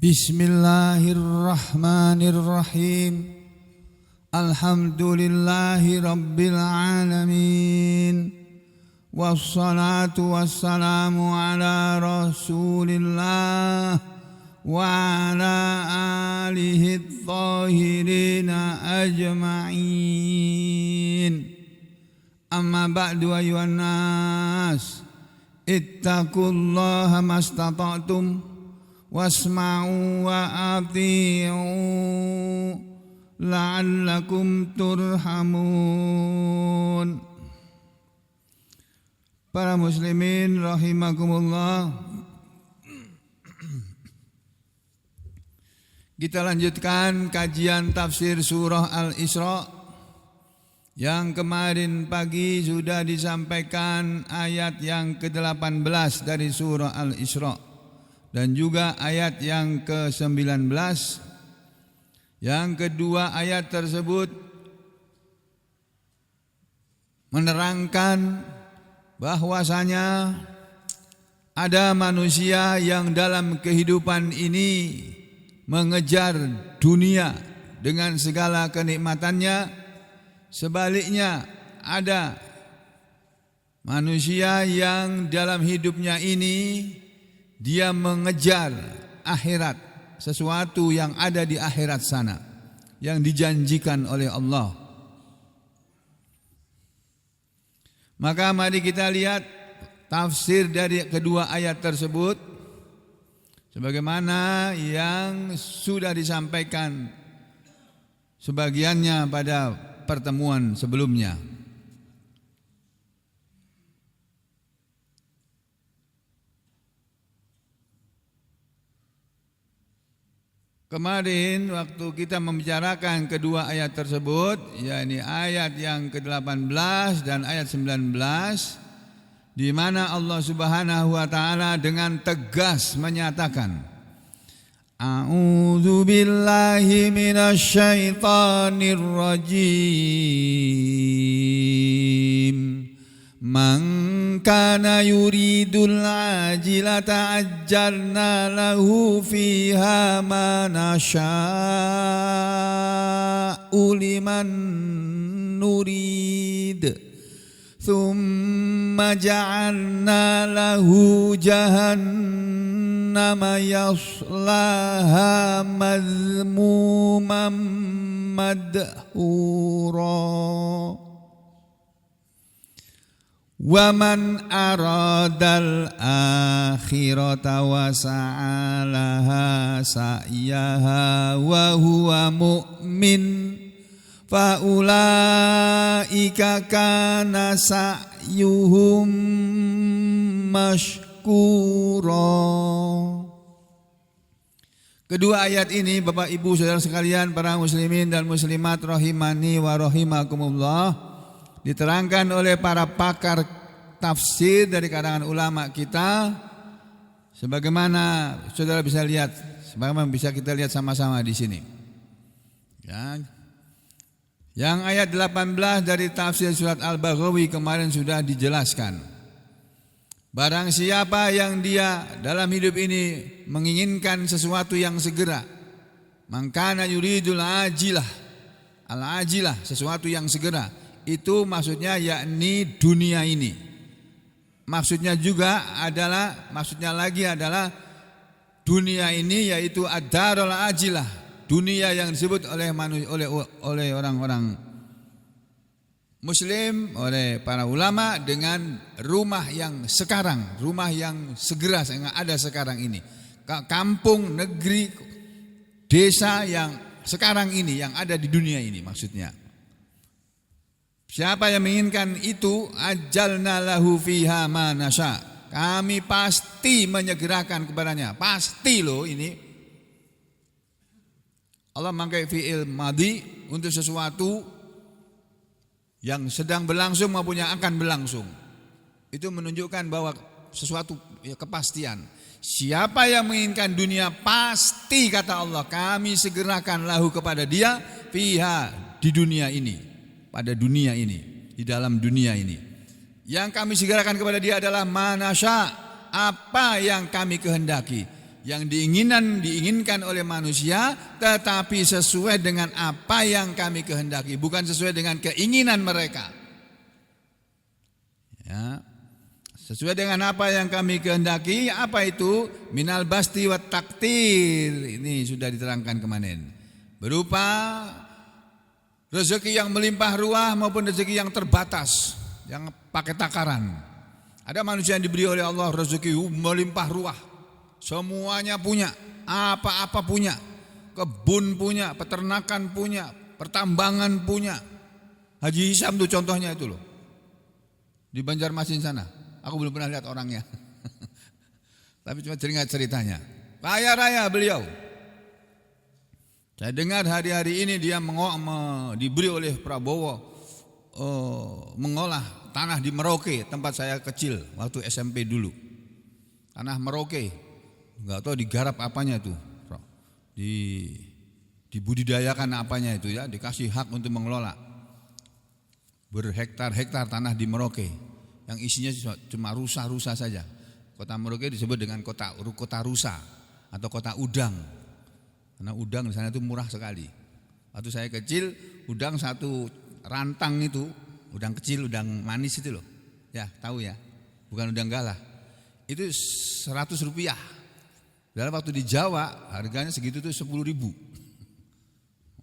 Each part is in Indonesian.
Bismillahirrahmanirrahim. Alhamdulillahi rabbil alamin. Wassalatu wassalamu ala rasulillah wa ala alihi thahirina ajma'in. Amma ba'du ayuhan nas, ittaqullaha mastata'tum wasma'u wa ati'u la'allakum turhamun. Para muslimin rahimakumullah, kita lanjutkan kajian tafsir surah Al-Isra. Yang kemarin pagi sudah disampaikan ayat yang ke-18 dari surah Al-Isra dan juga ayat yang ke-19. Yang kedua ayat tersebut menerangkan bahwasanya ada manusia yang dalam kehidupan ini mengejar dunia dengan segala kenikmatannya. Sebaliknya ada manusia yang dalam hidupnya ini dia mengejar akhirat, sesuatu yang ada di akhirat sana yang dijanjikan oleh Allah. Maka mari kita lihat tafsir dari kedua ayat tersebut sebagaimana yang sudah disampaikan sebagiannya pada pertemuan sebelumnya. Kemarin waktu kita membicarakan kedua ayat tersebut, yakni ayat yang ke-18 dan ayat 19, di mana Allah Subhanahu wa taala dengan tegas menyatakan, A'udzu billahi minasy syaithanir rajim. Man kana yuridul ajilata ajjalna lahu fiha ma nasha'u liman nurid. Thumma ja'alna lahu jahannama yaslaha madhmuman madhura. Wa man aradal akhirata wa sa'alaha sa'yaha wa huwa mu'min fa ulaika kana sa'yuhum mashkura. Kedua ayat ini Bapak Ibu Saudara sekalian, para muslimin dan muslimat rahimani wa rahimakumullah, diterangkan oleh para pakar tafsir dari kalangan ulama kita, sebagaimana saudara bisa lihat, sebagaimana bisa kita lihat sama-sama di sini. Ya. Yang ayat 18 dari tafsir surat Al-Baghawi kemarin sudah dijelaskan. Barang siapa yang dia dalam hidup ini menginginkan sesuatu yang segera, mangkana yuridul ajilah, al-ajilah, sesuatu yang segera, itu maksudnya yakni dunia ini. Maksudnya lagi adalah dunia ini, yaitu ad-darul ajilah, dunia yang disebut oleh orang-orang muslim, oleh para ulama dengan rumah yang sekarang, rumah yang segera yang ada sekarang ini. Kampung, negeri, desa yang sekarang ini, yang ada di dunia ini maksudnya. Siapa yang menginginkan itu, ajalna lahu fiha ma nasha, kami pasti menyegerakan kepadanya. Pasti loh ini. Allah memakai fi'il madhi untuk sesuatu yang sedang berlangsung maupun yang akan berlangsung. Itu menunjukkan bahwa sesuatu kepastian. Siapa yang menginginkan dunia, pasti kata Allah, kami segerakan lahu kepada dia fiha, di dunia ini. Pada dunia ini, di dalam dunia ini. Yang kami segerakan kepada dia adalah manasya, apa yang kami kehendaki. yang diinginkan oleh manusia, tetapi sesuai dengan apa yang kami kehendaki, bukan sesuai dengan keinginan mereka. Ya, sesuai dengan apa yang kami kehendaki. Apa itu? Minal basti wat taktir. Ini sudah diterangkan kemarin. Berupa rezeki yang melimpah ruah maupun rezeki yang terbatas, yang pakai takaran. Ada manusia yang diberi oleh Allah rezeki melimpah ruah, semuanya punya, apa-apa punya, kebun punya, peternakan punya, pertambangan punya. Haji Hisam tuh contohnya itu loh, di Banjarmasin sana. Aku belum pernah lihat orangnya, tapi cuma teringat ceritanya. Kaya raya beliau. Saya dengar hari-hari ini dia diberi oleh Prabowo mengolah tanah di Merauke, tempat saya kecil waktu SMP dulu. Tanah Merauke, nggak tahu digarap apanya tuh, dibudidayakan apanya itu ya, dikasih hak untuk mengelola berhektar-hektar tanah di Merauke, yang isinya cuma rusa-rusa saja. Kota Merauke disebut dengan kota rusa atau kota udang. Karena udang di sana itu murah sekali. Waktu saya kecil, udang satu rantang itu, udang kecil, udang manis itu loh. Ya, tahu ya. Bukan udang galah. Itu 100 rupiah. Dalam waktu di Jawa, harganya segitu tuh 10.000.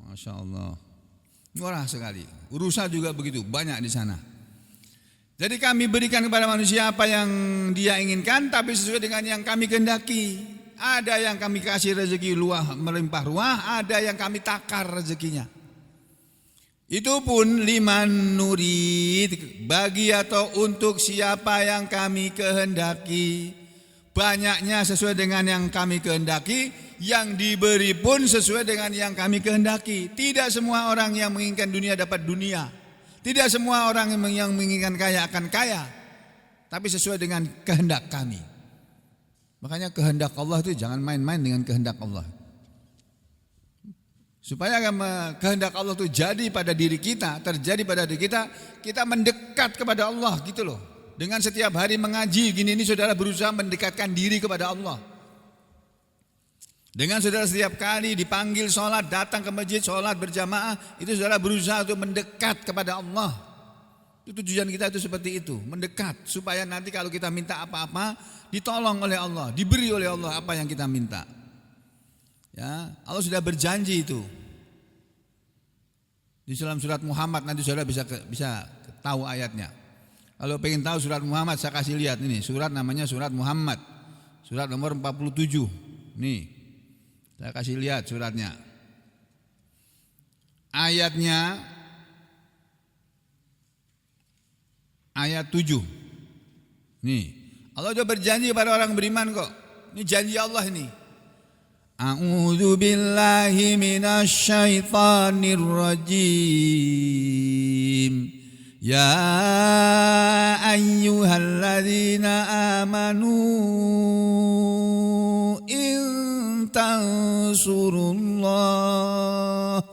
Masya Allah. Murah sekali. Rusa juga begitu, banyak di sana. Jadi kami berikan kepada manusia apa yang dia inginkan, tapi sesuai dengan yang kami kehendaki. Ada yang kami kasih rezeki melimpah ruah, ada yang kami takar rezekinya. Itu pun liman nurid, bagi atau untuk siapa yang kami kehendaki. Banyaknya sesuai dengan yang kami kehendaki, yang diberi pun sesuai dengan yang kami kehendaki. Tidak semua orang yang menginginkan dunia dapat dunia. Tidak semua orang yang menginginkan kaya akan kaya, tapi sesuai dengan kehendak kami. Makanya kehendak Allah itu jangan main-main dengan kehendak Allah. Supaya kehendak Allah itu jadi pada diri kita, terjadi pada diri kita, kita mendekat kepada Allah gitu loh. Dengan setiap hari mengaji gini ini saudara berusaha mendekatkan diri kepada Allah. Dengan saudara setiap kali dipanggil sholat, datang ke masjid, sholat berjamaah, itu saudara berusaha untuk mendekat kepada Allah. Itu tujuan kita itu seperti itu, mendekat. Supaya nanti kalau kita minta apa-apa, ditolong oleh Allah, diberi oleh Allah apa yang kita minta. Ya, Allah sudah berjanji itu. Di dalam surat Muhammad nanti saudara bisa tahu ayatnya. Kalau pengen tahu surat Muhammad saya kasih lihat ini, surat namanya surat Muhammad. Surat nomor 47. Nih. Saya kasih lihat suratnya. Ayatnya ayat 7. Nih. Allah sudah berjanji kepada orang beriman kok. Ini janji Allah ini. A'udzu billahi minasy syaithanir rajim. Ya ayyuhalladzina amanu in tansurullaha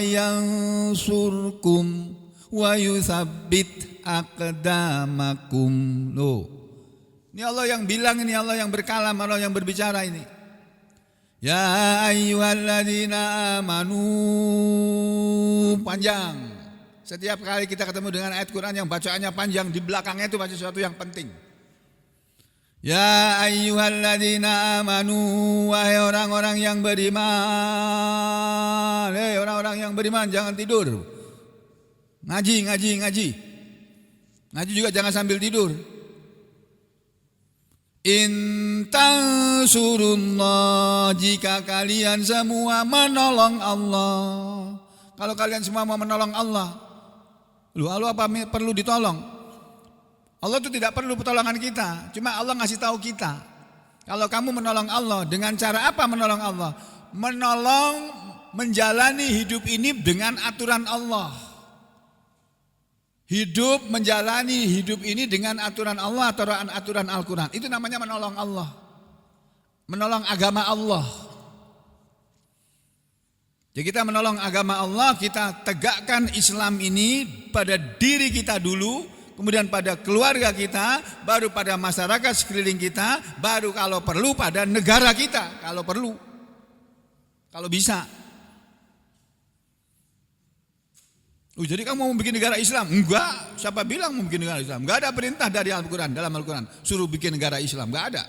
yansurkum wa yutsabbit aqdamakum. Loh. Ini Allah yang bilang, ini Allah yang berkalam, Allah yang berbicara ini. Ya ayyuhalladzina amanu, panjang. Setiap kali kita ketemu dengan ayat Quran yang bacaannya panjang, di belakangnya itu masih sesuatu yang penting. Ya ayyuhalladzina amanu, wahai orang-orang yang beriman. Hei orang-orang yang beriman, jangan tidur. Ngaji. Ngaji juga jangan sambil tidur. Intansurullah, jika kalian semua menolong Allah. Kalau kalian semua mau menolong Allah, Allah apa perlu ditolong? Allah itu tidak perlu pertolongan kita, cuma Allah ngasih tahu kita. Kalau kamu menolong Allah, dengan cara apa menolong Allah? Menolong menjalani hidup ini dengan aturan Allah. Hidup menjalani hidup ini dengan aturan Allah atau aturan Al-Quran. Itu namanya menolong Allah. Menolong agama Allah. Jadi kita menolong agama Allah, kita tegakkan Islam ini pada diri kita dulu. kemudian pada keluarga kita, baru pada masyarakat sekeliling kita, baru kalau perlu pada negara kita, kalau perlu, kalau bisa. Jadi kamu mau bikin negara Islam? Enggak, siapa bilang mau bikin negara Islam? Enggak ada perintah dari Al-Quran, dalam Al-Quran suruh bikin negara Islam, enggak ada.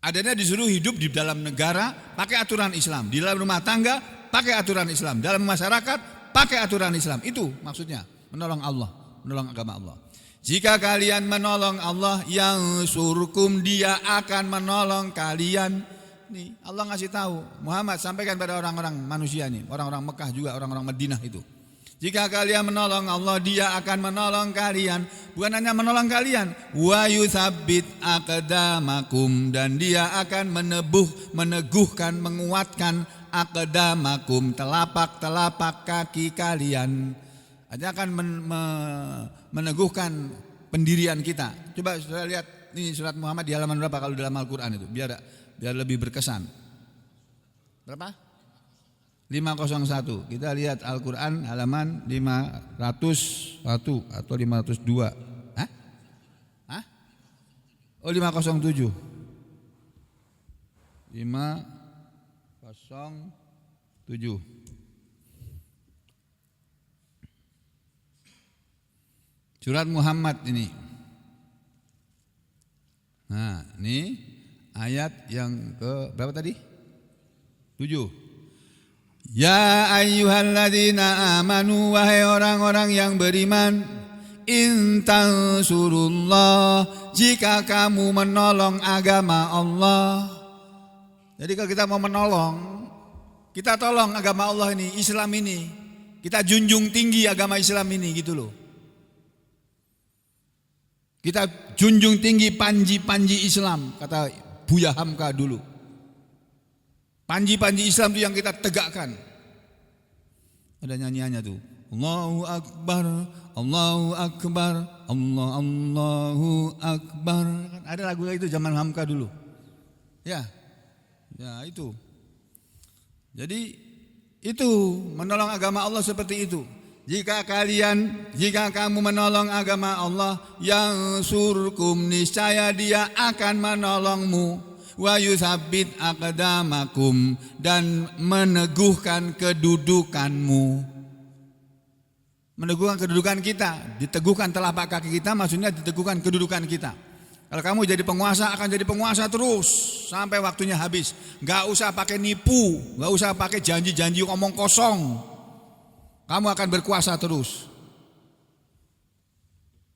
Adanya disuruh hidup di dalam negara pakai aturan Islam, di dalam rumah tangga pakai aturan Islam, dalam masyarakat pakai aturan Islam. Itu maksudnya menolong Allah, menolong agama Allah. Jika kalian menolong Allah, yang surkum, dia akan menolong kalian. Nih Allah ngasih tahu, Muhammad sampaikan pada orang-orang manusia nih, orang-orang Mekah juga, orang-orang Madinah itu. Jika kalian menolong Allah, dia akan menolong kalian. Bukan hanya menolong kalian, wa yutsabbit aqdamakum, dan dia akan meneguhkan, menguatkan aqdamakum, telapak-telapak kaki kalian. Dia akan meneguhkan pendirian kita. Coba saudara lihat ini surat Muhammad di halaman berapa kalau dalam Al-Qur'an itu, biar lebih berkesan. Berapa? 501. Kita lihat Al-Qur'an halaman 501 atau 502. Hah? Hah? Oh 507. 507. Surat Muhammad ini. Nah, ini ayat yang ke berapa tadi? 7. Ya ayyuhalladzina amanu, wahai orang-orang yang beriman, in tansurullah, jika kamu menolong agama Allah. Jadi kalau kita mau menolong, kita tolong agama Allah ini, Islam ini. Kita junjung tinggi agama Islam ini gitu loh. Kita junjung tinggi panji-panji Islam, kata Buya Hamka dulu. Panji-panji Islam itu yang kita tegakkan. Ada nyanyiannya tuh. Allahu Akbar, Allahu Akbar, Allahu Akbar. Ada lagu itu zaman Hamka dulu. Ya itu. Jadi itu menolong agama Allah seperti itu. Jika kamu menolong agama Allah, yang surkum, niscaya dia akan menolongmu, wa yutsabbit aqdamakum, dan meneguhkan kedudukanmu. Meneguhkan kedudukan kita, diteguhkan telapak kaki kita, maksudnya diteguhkan kedudukan kita. Kalau kamu jadi penguasa, akan jadi penguasa terus sampai waktunya habis. Gak usah pakai nipu, gak usah pakai janji-janji omong kosong. Kamu akan berkuasa terus.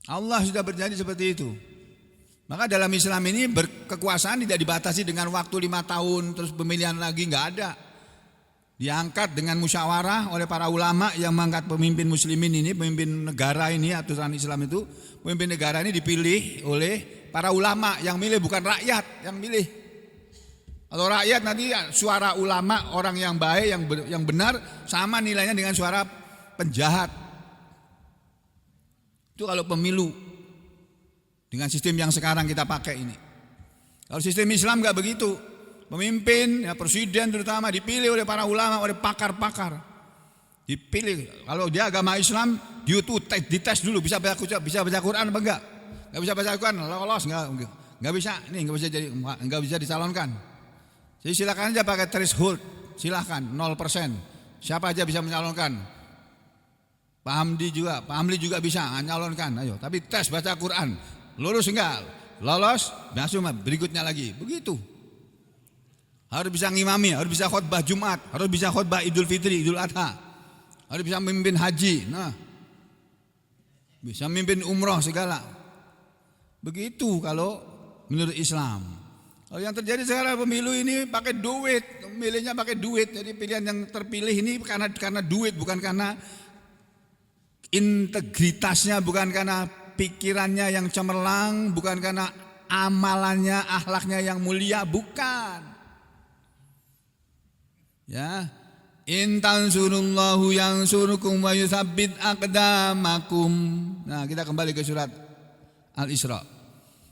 Allah sudah berjanji seperti itu. Maka dalam Islam ini kekuasaan tidak dibatasi dengan waktu 5 tahun terus pemilihan lagi, enggak ada. Diangkat dengan musyawarah oleh para ulama yang mengangkat pemimpin muslimin ini, pemimpin negara ini, aturan Islam itu, pemimpin negara ini dipilih oleh para ulama, yang milih bukan rakyat yang milih. Kalau rakyat nanti suara ulama, orang yang baik, yang benar, sama nilainya dengan suara penjahat. Itu kalau pemilu dengan sistem yang sekarang kita pakai ini. Kalau sistem Islam enggak begitu. Pemimpin, ya presiden terutama dipilih oleh para ulama, oleh pakar-pakar. Dipilih. Kalau dia agama Islam, dia tuh dites dulu bisa baca Quran apa enggak? Enggak bisa baca Quran, lolos enggak bisa. Ini enggak bisa dicalonkan. Jadi silakan aja pakai threshold, silakan 0%. Siapa aja bisa menyalonkan. Pak Hamdi juga bisa menyalonkan. Ayo, tapi tes baca Quran, lulus enggak? Lolos, masuk berikutnya lagi. Begitu. Harus bisa ngimami, harus bisa khutbah Jumat, harus bisa khutbah Idul Fitri, Idul Adha. Harus bisa memimpin haji. Nah. Bisa memimpin umroh segala. Begitu kalau menurut Islam. Kalau yang terjadi sekarang pemilu ini pakai duit, milihnya pakai duit. Jadi pilihan yang terpilih ini karena duit, bukan karena integritasnya, bukan karena pikirannya yang cemerlang, bukan karena amalannya, akhlaknya yang mulia, bukan. Ya, in tansurullahu yansurkum wa yutsabbit aqdamakum. Nah, kita kembali ke surat Al-Isra.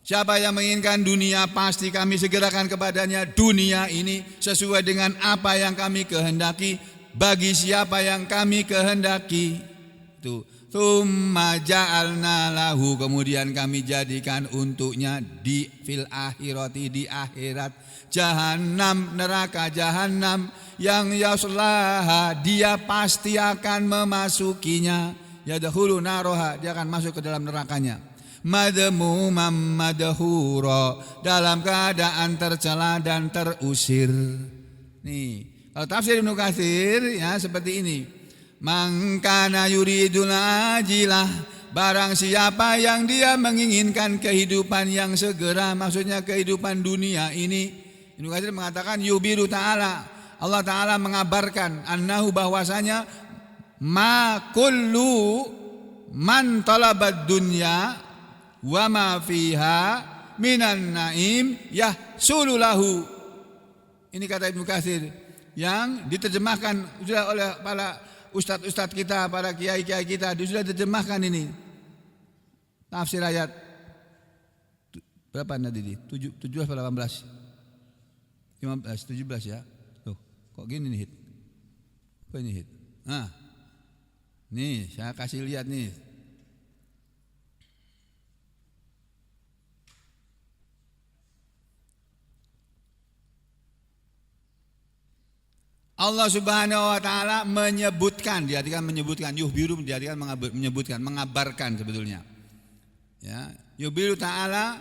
Siapa yang menginginkan dunia, pasti kami segerakan kepadanya dunia ini sesuai dengan apa yang kami kehendaki bagi siapa yang kami kehendaki. Itu tsumma ja'alna lahu, kemudian kami jadikan untuknya di fil akhirati, di akhirat, jahannam, neraka jahannam, yang yaslaha, dia pasti akan memasukinya, yadkhulu naroha, dia akan masuk ke dalam nerakanya, madmumam madhura, dalam keadaan tercela dan terusir. Nih, kalau tafsir Ibnu Katsir ya seperti ini. Man kana yuridul ajilah, barang siapa yang dia menginginkan kehidupan yang segera, maksudnya kehidupan dunia ini. Ibnu Katsir mengatakan yubiru ta'ala, Allah Ta'ala mengabarkan annahu, bahwasanya ma kullu man talabad dunya wa ma fiha minan naim yahsulu lahu. Ini kata Ibnu Katsir yang diterjemahkan sudah oleh para ustadz-ustadz kita, para kiai-kiai kita, sudah diterjemahkan ini. Tafsir ayat berapa tadi? 17 atau 18? 15, 17 ya. Tuh, kok gini nih hit? Apa ini hit? Nah, nih saya kasih lihat nih. Allah Subhanahu wa taala menyebutkan, diartikan menyebutkan, yuhbiru diartikan menyebutkan, mengabarkan sebetulnya. Ya, yuhbiru ta'ala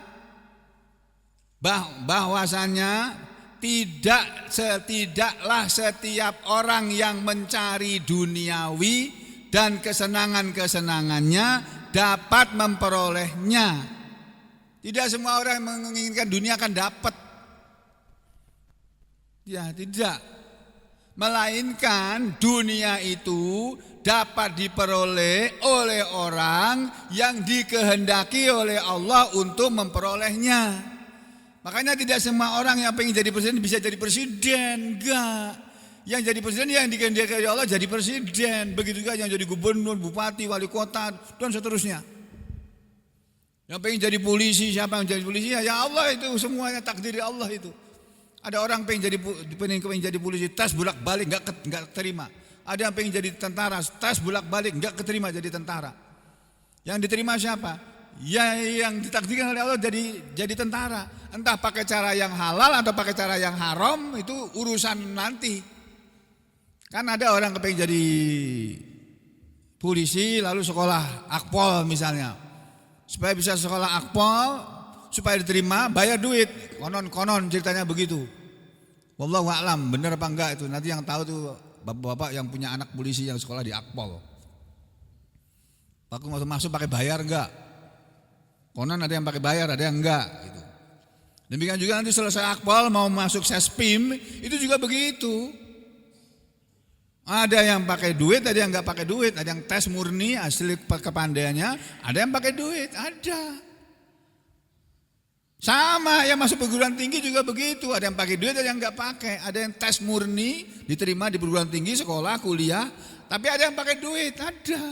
bahwasanya tidaklah setiap orang yang mencari duniawi dan kesenangan-kesenangannya dapat memperolehnya. Tidak semua orang yang menginginkan dunia akan dapat. Ya, tidak. Melainkan dunia itu dapat diperoleh oleh orang yang dikehendaki oleh Allah untuk memperolehnya. Makanya tidak semua orang yang pengen jadi presiden bisa jadi presiden, enggak. Yang jadi presiden yang dikehendaki oleh Allah jadi presiden. Begitu juga yang jadi gubernur, bupati, wali kota dan seterusnya. Yang pengen jadi polisi, siapa yang jadi polisi? Ya Allah, itu semuanya takdir Allah itu. Ada orang pengen jadi polisi, tes bolak-balik enggak terima. Ada yang pengen jadi tentara, tes bolak-balik enggak keterima jadi tentara. Yang diterima siapa? Ya yang ditakdirkan oleh Allah jadi tentara. Entah pakai cara yang halal atau pakai cara yang haram, itu urusan nanti. Kan ada orang kepengen jadi polisi lalu sekolah akpol misalnya. Supaya bisa sekolah akpol, supaya diterima bayar duit, konon ceritanya begitu. Wallahu a'lam benar apa enggak itu, nanti yang tahu tuh bapak-bapak yang punya anak polisi yang sekolah di Akpol. Waktu masuk pakai bayar enggak? Konon ada yang pakai bayar, ada yang enggak gitu. Demikian juga nanti selesai Akpol mau masuk Sespim itu juga begitu. Ada yang pakai duit, ada yang enggak pakai duit, ada yang tes murni asli kepandaiannya, ada yang pakai duit, ada. Sama yang masuk perguruan tinggi juga begitu, ada yang pakai duit, ada yang enggak pakai, ada yang tes murni diterima di perguruan tinggi, sekolah, kuliah, tapi ada yang pakai duit, ada.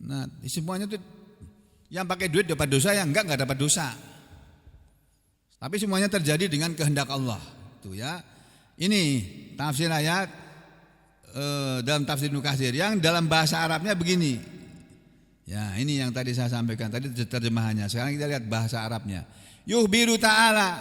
Nah, semuanya itu yang pakai duit dapat dosa, yang enggak dapat dosa. Tapi semuanya terjadi dengan kehendak Allah, itu ya. Ini tafsir ayat dalam tafsir Ibnu Katsir yang dalam bahasa Arabnya begini. Ya, ini yang tadi saya sampaikan, tadi terjemahannya. Sekarang kita lihat bahasa Arabnya. Yuhbiru ta'ala.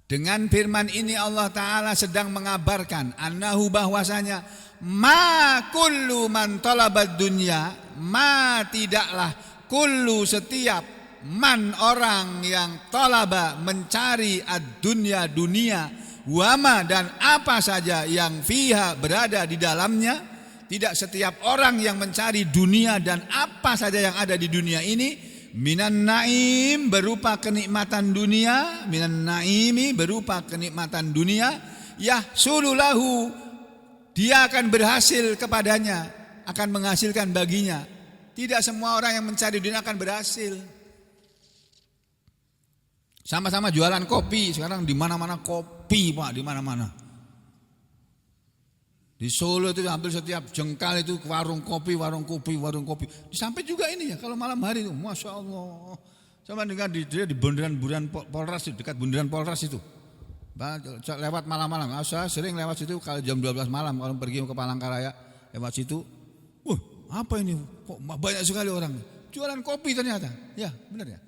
Dengan firman ini Allah Ta'ala sedang mengabarkan annahu bahwasanya ma kullu man talabad dunya, ma tidaklah kullu setiap man orang yang talaba mencari ad-dunya dunia, wama dan apa saja yang fiha berada di dalamnya. Tidak setiap orang yang mencari dunia dan apa saja yang ada di dunia ini minan naim berupa kenikmatan dunia, minan naimi berupa kenikmatan dunia, yahsululahu dia akan berhasil kepadanya, akan menghasilkan baginya. Tidak semua orang yang mencari dunia akan berhasil. Sama-sama jualan kopi, sekarang di mana-mana kopi, Pak, di mana-mana. Di Solo itu hampir setiap jengkal itu warung kopi. Sampai juga ini ya kalau malam hari itu, masya Allah. Sama dengan di bundaran Polres itu, dekat bundaran Polres itu. Lewat malam-malam. Saya sering lewat situ kalau jam 12 malam kalau pergi ke Palangkaraya. lewat situ. Apa ini? Kok banyak sekali orang? Jualan kopi ternyata. Ya, benar ya.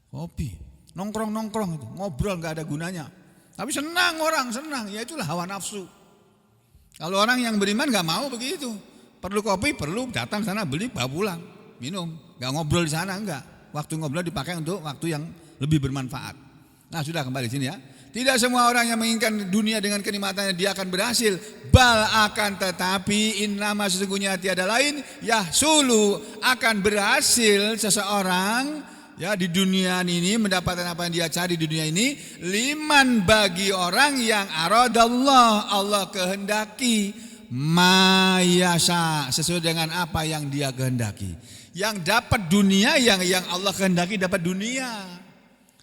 Kopi, nongkrong itu, ngobrol nggak ada gunanya. Tapi senang orang, senang. Ya itulah hawa nafsu. Kalau orang yang beriman nggak mau begitu. Perlu kopi, perlu datang sana beli, bawa pulang, minum. Nggak ngobrol di sana, enggak. Waktu ngobrol dipakai untuk waktu yang lebih bermanfaat. Nah sudah kembali sini ya. Tidak semua orang yang menginginkan dunia dengan kenikmatannya dia akan berhasil. Bal akan tetapi innama sesungguhnya tiada lain yahsulu akan berhasil seseorang ya di dunia ini mendapatkan apa yang dia cari di dunia ini liman bagi orang yang aradallah Allah kehendaki mayasa sesuai dengan apa yang dia kehendaki. Yang dapat dunia yang Allah kehendaki dapat dunia.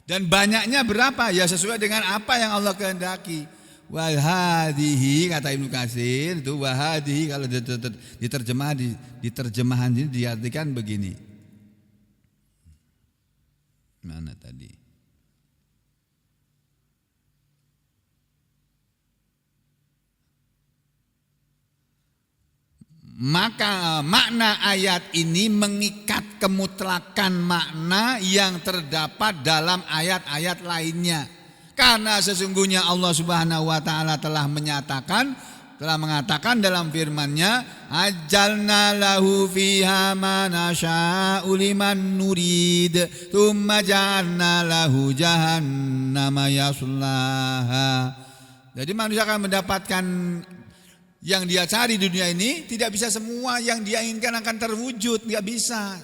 Dan banyaknya berapa? Ya sesuai dengan apa yang Allah kehendaki. Wahadihi kata Ibnu Katsir itu wahadihi kalau di terjemahan ini diartikan begini. Mana tadi? Maka makna ayat ini mengikat kemutlakan makna yang terdapat dalam ayat-ayat lainnya. Karena sesungguhnya Allah Subhanahu wa taala telah mengatakan dalam firman-Nya, "Ajalna lahu fiha ma nasya'u liman nurid, tsumma ja'alna lahu jahannama yaslaha." Jadi manusia akan mendapatkan yang dia cari di dunia ini, tidak bisa semua yang dia inginkan akan terwujud, tidak bisa.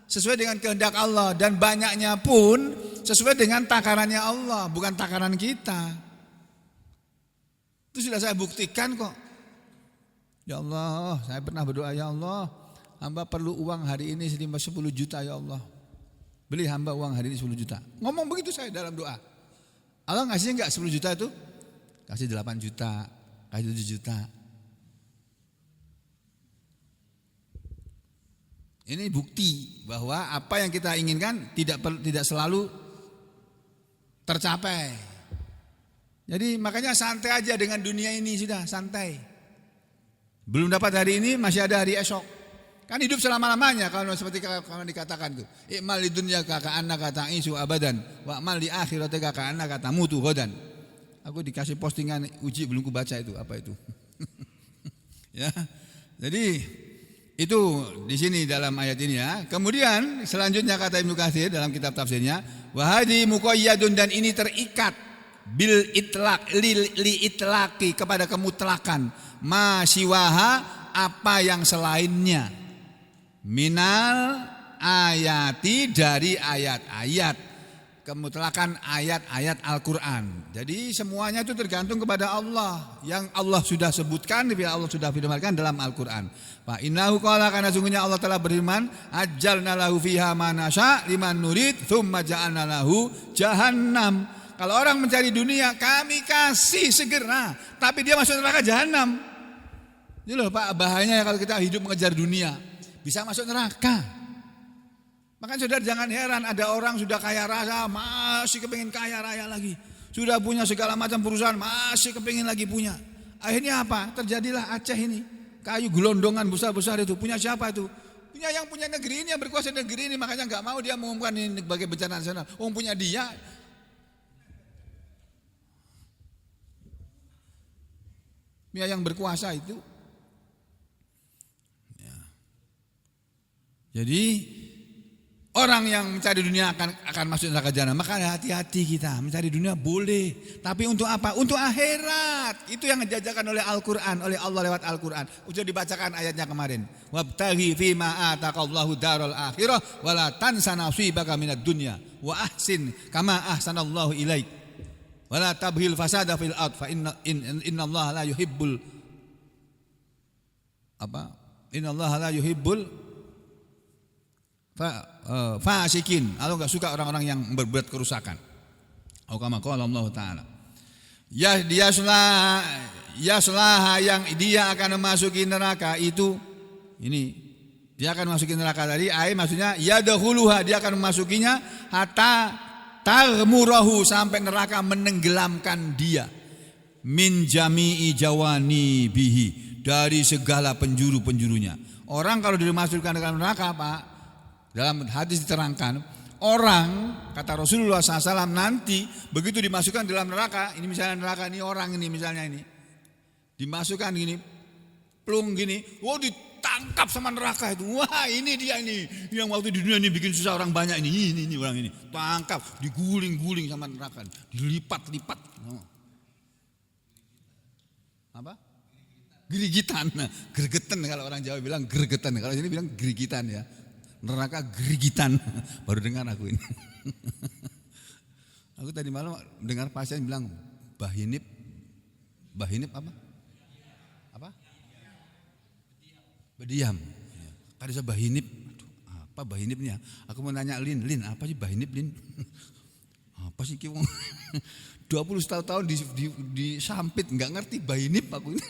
Sesuai dengan kehendak Allah dan banyaknya pun sesuai dengan takarannya Allah, bukan takaran kita. Itu sudah saya buktikan kok. Ya Allah, saya pernah berdoa, ya Allah, hamba perlu uang hari ini 10 juta ya Allah. Beli hamba uang hari ini 10 juta. Ngomong begitu saya dalam doa. Allah ngasih enggak 10 juta itu? Kasih 8 juta, kasih 7 juta. Ini bukti bahwa apa yang kita inginkan tidak selalu tercapai. Jadi makanya santai aja dengan dunia ini, sudah santai. Belum dapat hari ini masih ada hari esok. Kan hidup selama-lamanya kalau seperti kalau dikatakan tuh. I'mal lidunya ka'annaka ta'isu abadan wa amal li akhiratika ka'annaka tamutu ghadan. Aku dikasih postingan uji belum kubaca itu, apa itu? Ya. Jadi itu di sini dalam ayat ini ya. Kemudian selanjutnya kata Ibnu Katsir dalam kitab tafsirnya, wa hadi muqayyadun dan ini terikat bil itlaq li itlaqi kepada kemutlakan ma siwaha apa yang selainnya minal ayati dari ayat-ayat kemutlakan ayat-ayat Al-Qur'an. Jadi semuanya itu tergantung kepada Allah. Yang Allah sudah sebutkan, Allah sudah firmankan dalam Al-Qur'an. Fa innahu qala kana sungguhnya Allah telah berfirman, ajjalna lahu fiha ma nasya liman nurid tsumma ja'alna lahu jahannam. Kalau orang mencari dunia, kami kasih segera, tapi dia masuk neraka jahanam. Ini loh Pak, bahayanya kalau kita hidup mengejar dunia, bisa masuk neraka. Makanya saudara jangan heran ada orang sudah kaya raya masih kepingin kaya raya lagi. Sudah punya segala macam perusahaan masih kepingin lagi punya. Akhirnya apa? Terjadilah Aceh ini. Kayu gelondongan besar-besar itu. Punya siapa itu? Punya yang punya negeri ini, yang berkuasa negeri ini. Makanya gak mau dia mengumumkan ini sebagai bencana nasional. Punya dia. Punya yang berkuasa itu. Ya. Jadi orang yang mencari dunia akan masuk neraka jahanam. Maka hati-hati kita mencari dunia boleh, tapi untuk apa? Untuk akhirat. Itu yang dijajarkan oleh Al-Qur'an, oleh Allah lewat Al-Qur'an. Sudah dibacakan ayatnya kemarin. Wabtaghi fima ataqallahu daral akhirah wala tansa nasibaka minad dunya wa ahsin kama ahsanallahu ilaik. Wala tabghil fasada fil ard fa innallaha la yuhibbul la yuhibbul fasikin. Allah enggak suka orang-orang yang berbuat kerusakan. Kama qala Allah taala. Ya dia yaslaha yang dia akan memasuki neraka itu ini dia akan memasuki neraka tadi maksudnya yadkhuluha dia akan memasukinya hatta tarmurahu sampai neraka menenggelamkan dia min jami'i jawani bihi dari segala penjuru-penjurunya. Orang kalau dimasukkan ke dalam neraka, Pak, dalam hadis diterangkan, orang kata Rasulullah SAW nanti begitu dimasukkan dalam neraka, ini misalnya neraka ini orang ini misalnya ini dimasukkan gini, plung gini, ditangkap sama neraka itu. Wah, ini dia ini yang waktu di dunia ini bikin susah orang banyak ini orang ini. Tangkap, diguling-guling sama neraka, dilipat-lipat. Apa? Gerigitan. Nah, gregetan kalau orang Jawa bilang gregetan. Kalau sini bilang gerigitan ya. Neraka gerigitan. Baru dengar aku ini. Aku tadi malam dengar pasien bilang bahinip apa? Apa? Berdiam. Tadi saya bahinip. Aduh, apa bahinipnya? Aku mau nanya Lin, apa sih bahinip Lin? Apa sih kiwong? 20 tahun disampit nggak ngerti bahinip aku ini.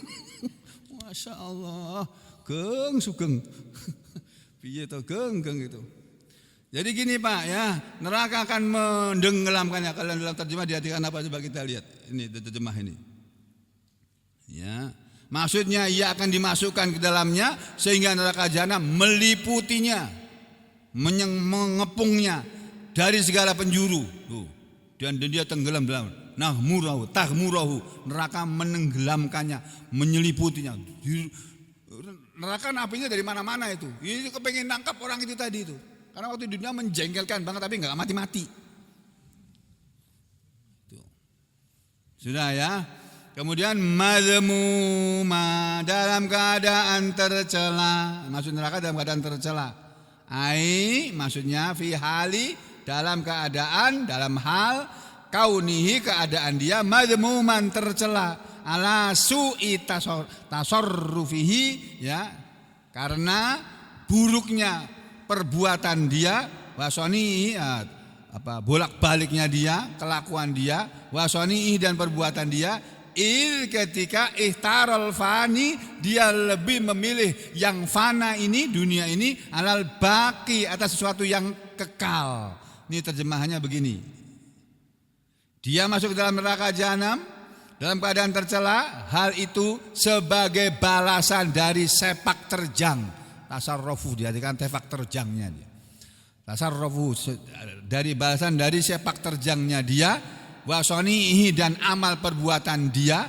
Masya Allah, sugeng. Piye to geng itu. Jadi gini Pak ya, neraka akan mendenggelamkannya. Kalau dalam terjemah diartikan apa coba kita lihat. Ini terjemah ini. Ya, maksudnya ia akan dimasukkan ke dalamnya sehingga neraka jahanam meliputinya, mengepungnya dari segala penjuru. Tuh. Dan dia tenggelam dalam tahmurahu, neraka menenggelamkannya, menyeliputinya. Neraka apinya dari mana-mana itu. Ini kepengen nangkap orang itu tadi itu. Karena waktu di dunia menjengkelkan banget tapi nggak mati-mati. Sudah ya. Kemudian mazmuma dalam keadaan tercela. Maksud neraka dalam keadaan tercela. Maksudnya fi hali dalam hal kaunihi keadaan dia mazmuman tercela ala su'i tasarrufihi ya, karena buruknya perbuatan dia wasoni bolak-baliknya dia, kelakuan dia wasoni dan perbuatan dia ketika ihtaral fani dia lebih memilih yang fana ini dunia ini alal baqi atas sesuatu yang kekal. Ini terjemahannya begini. Dia masuk dalam neraka jahanam dalam keadaan tercela, hal itu sebagai balasan dari sepak terjang. Tasarrufu diartikan sepak terjangnya dia. Tasarrufu dari balasan dari sepak terjangnya dia, wasonihi dan amal perbuatan dia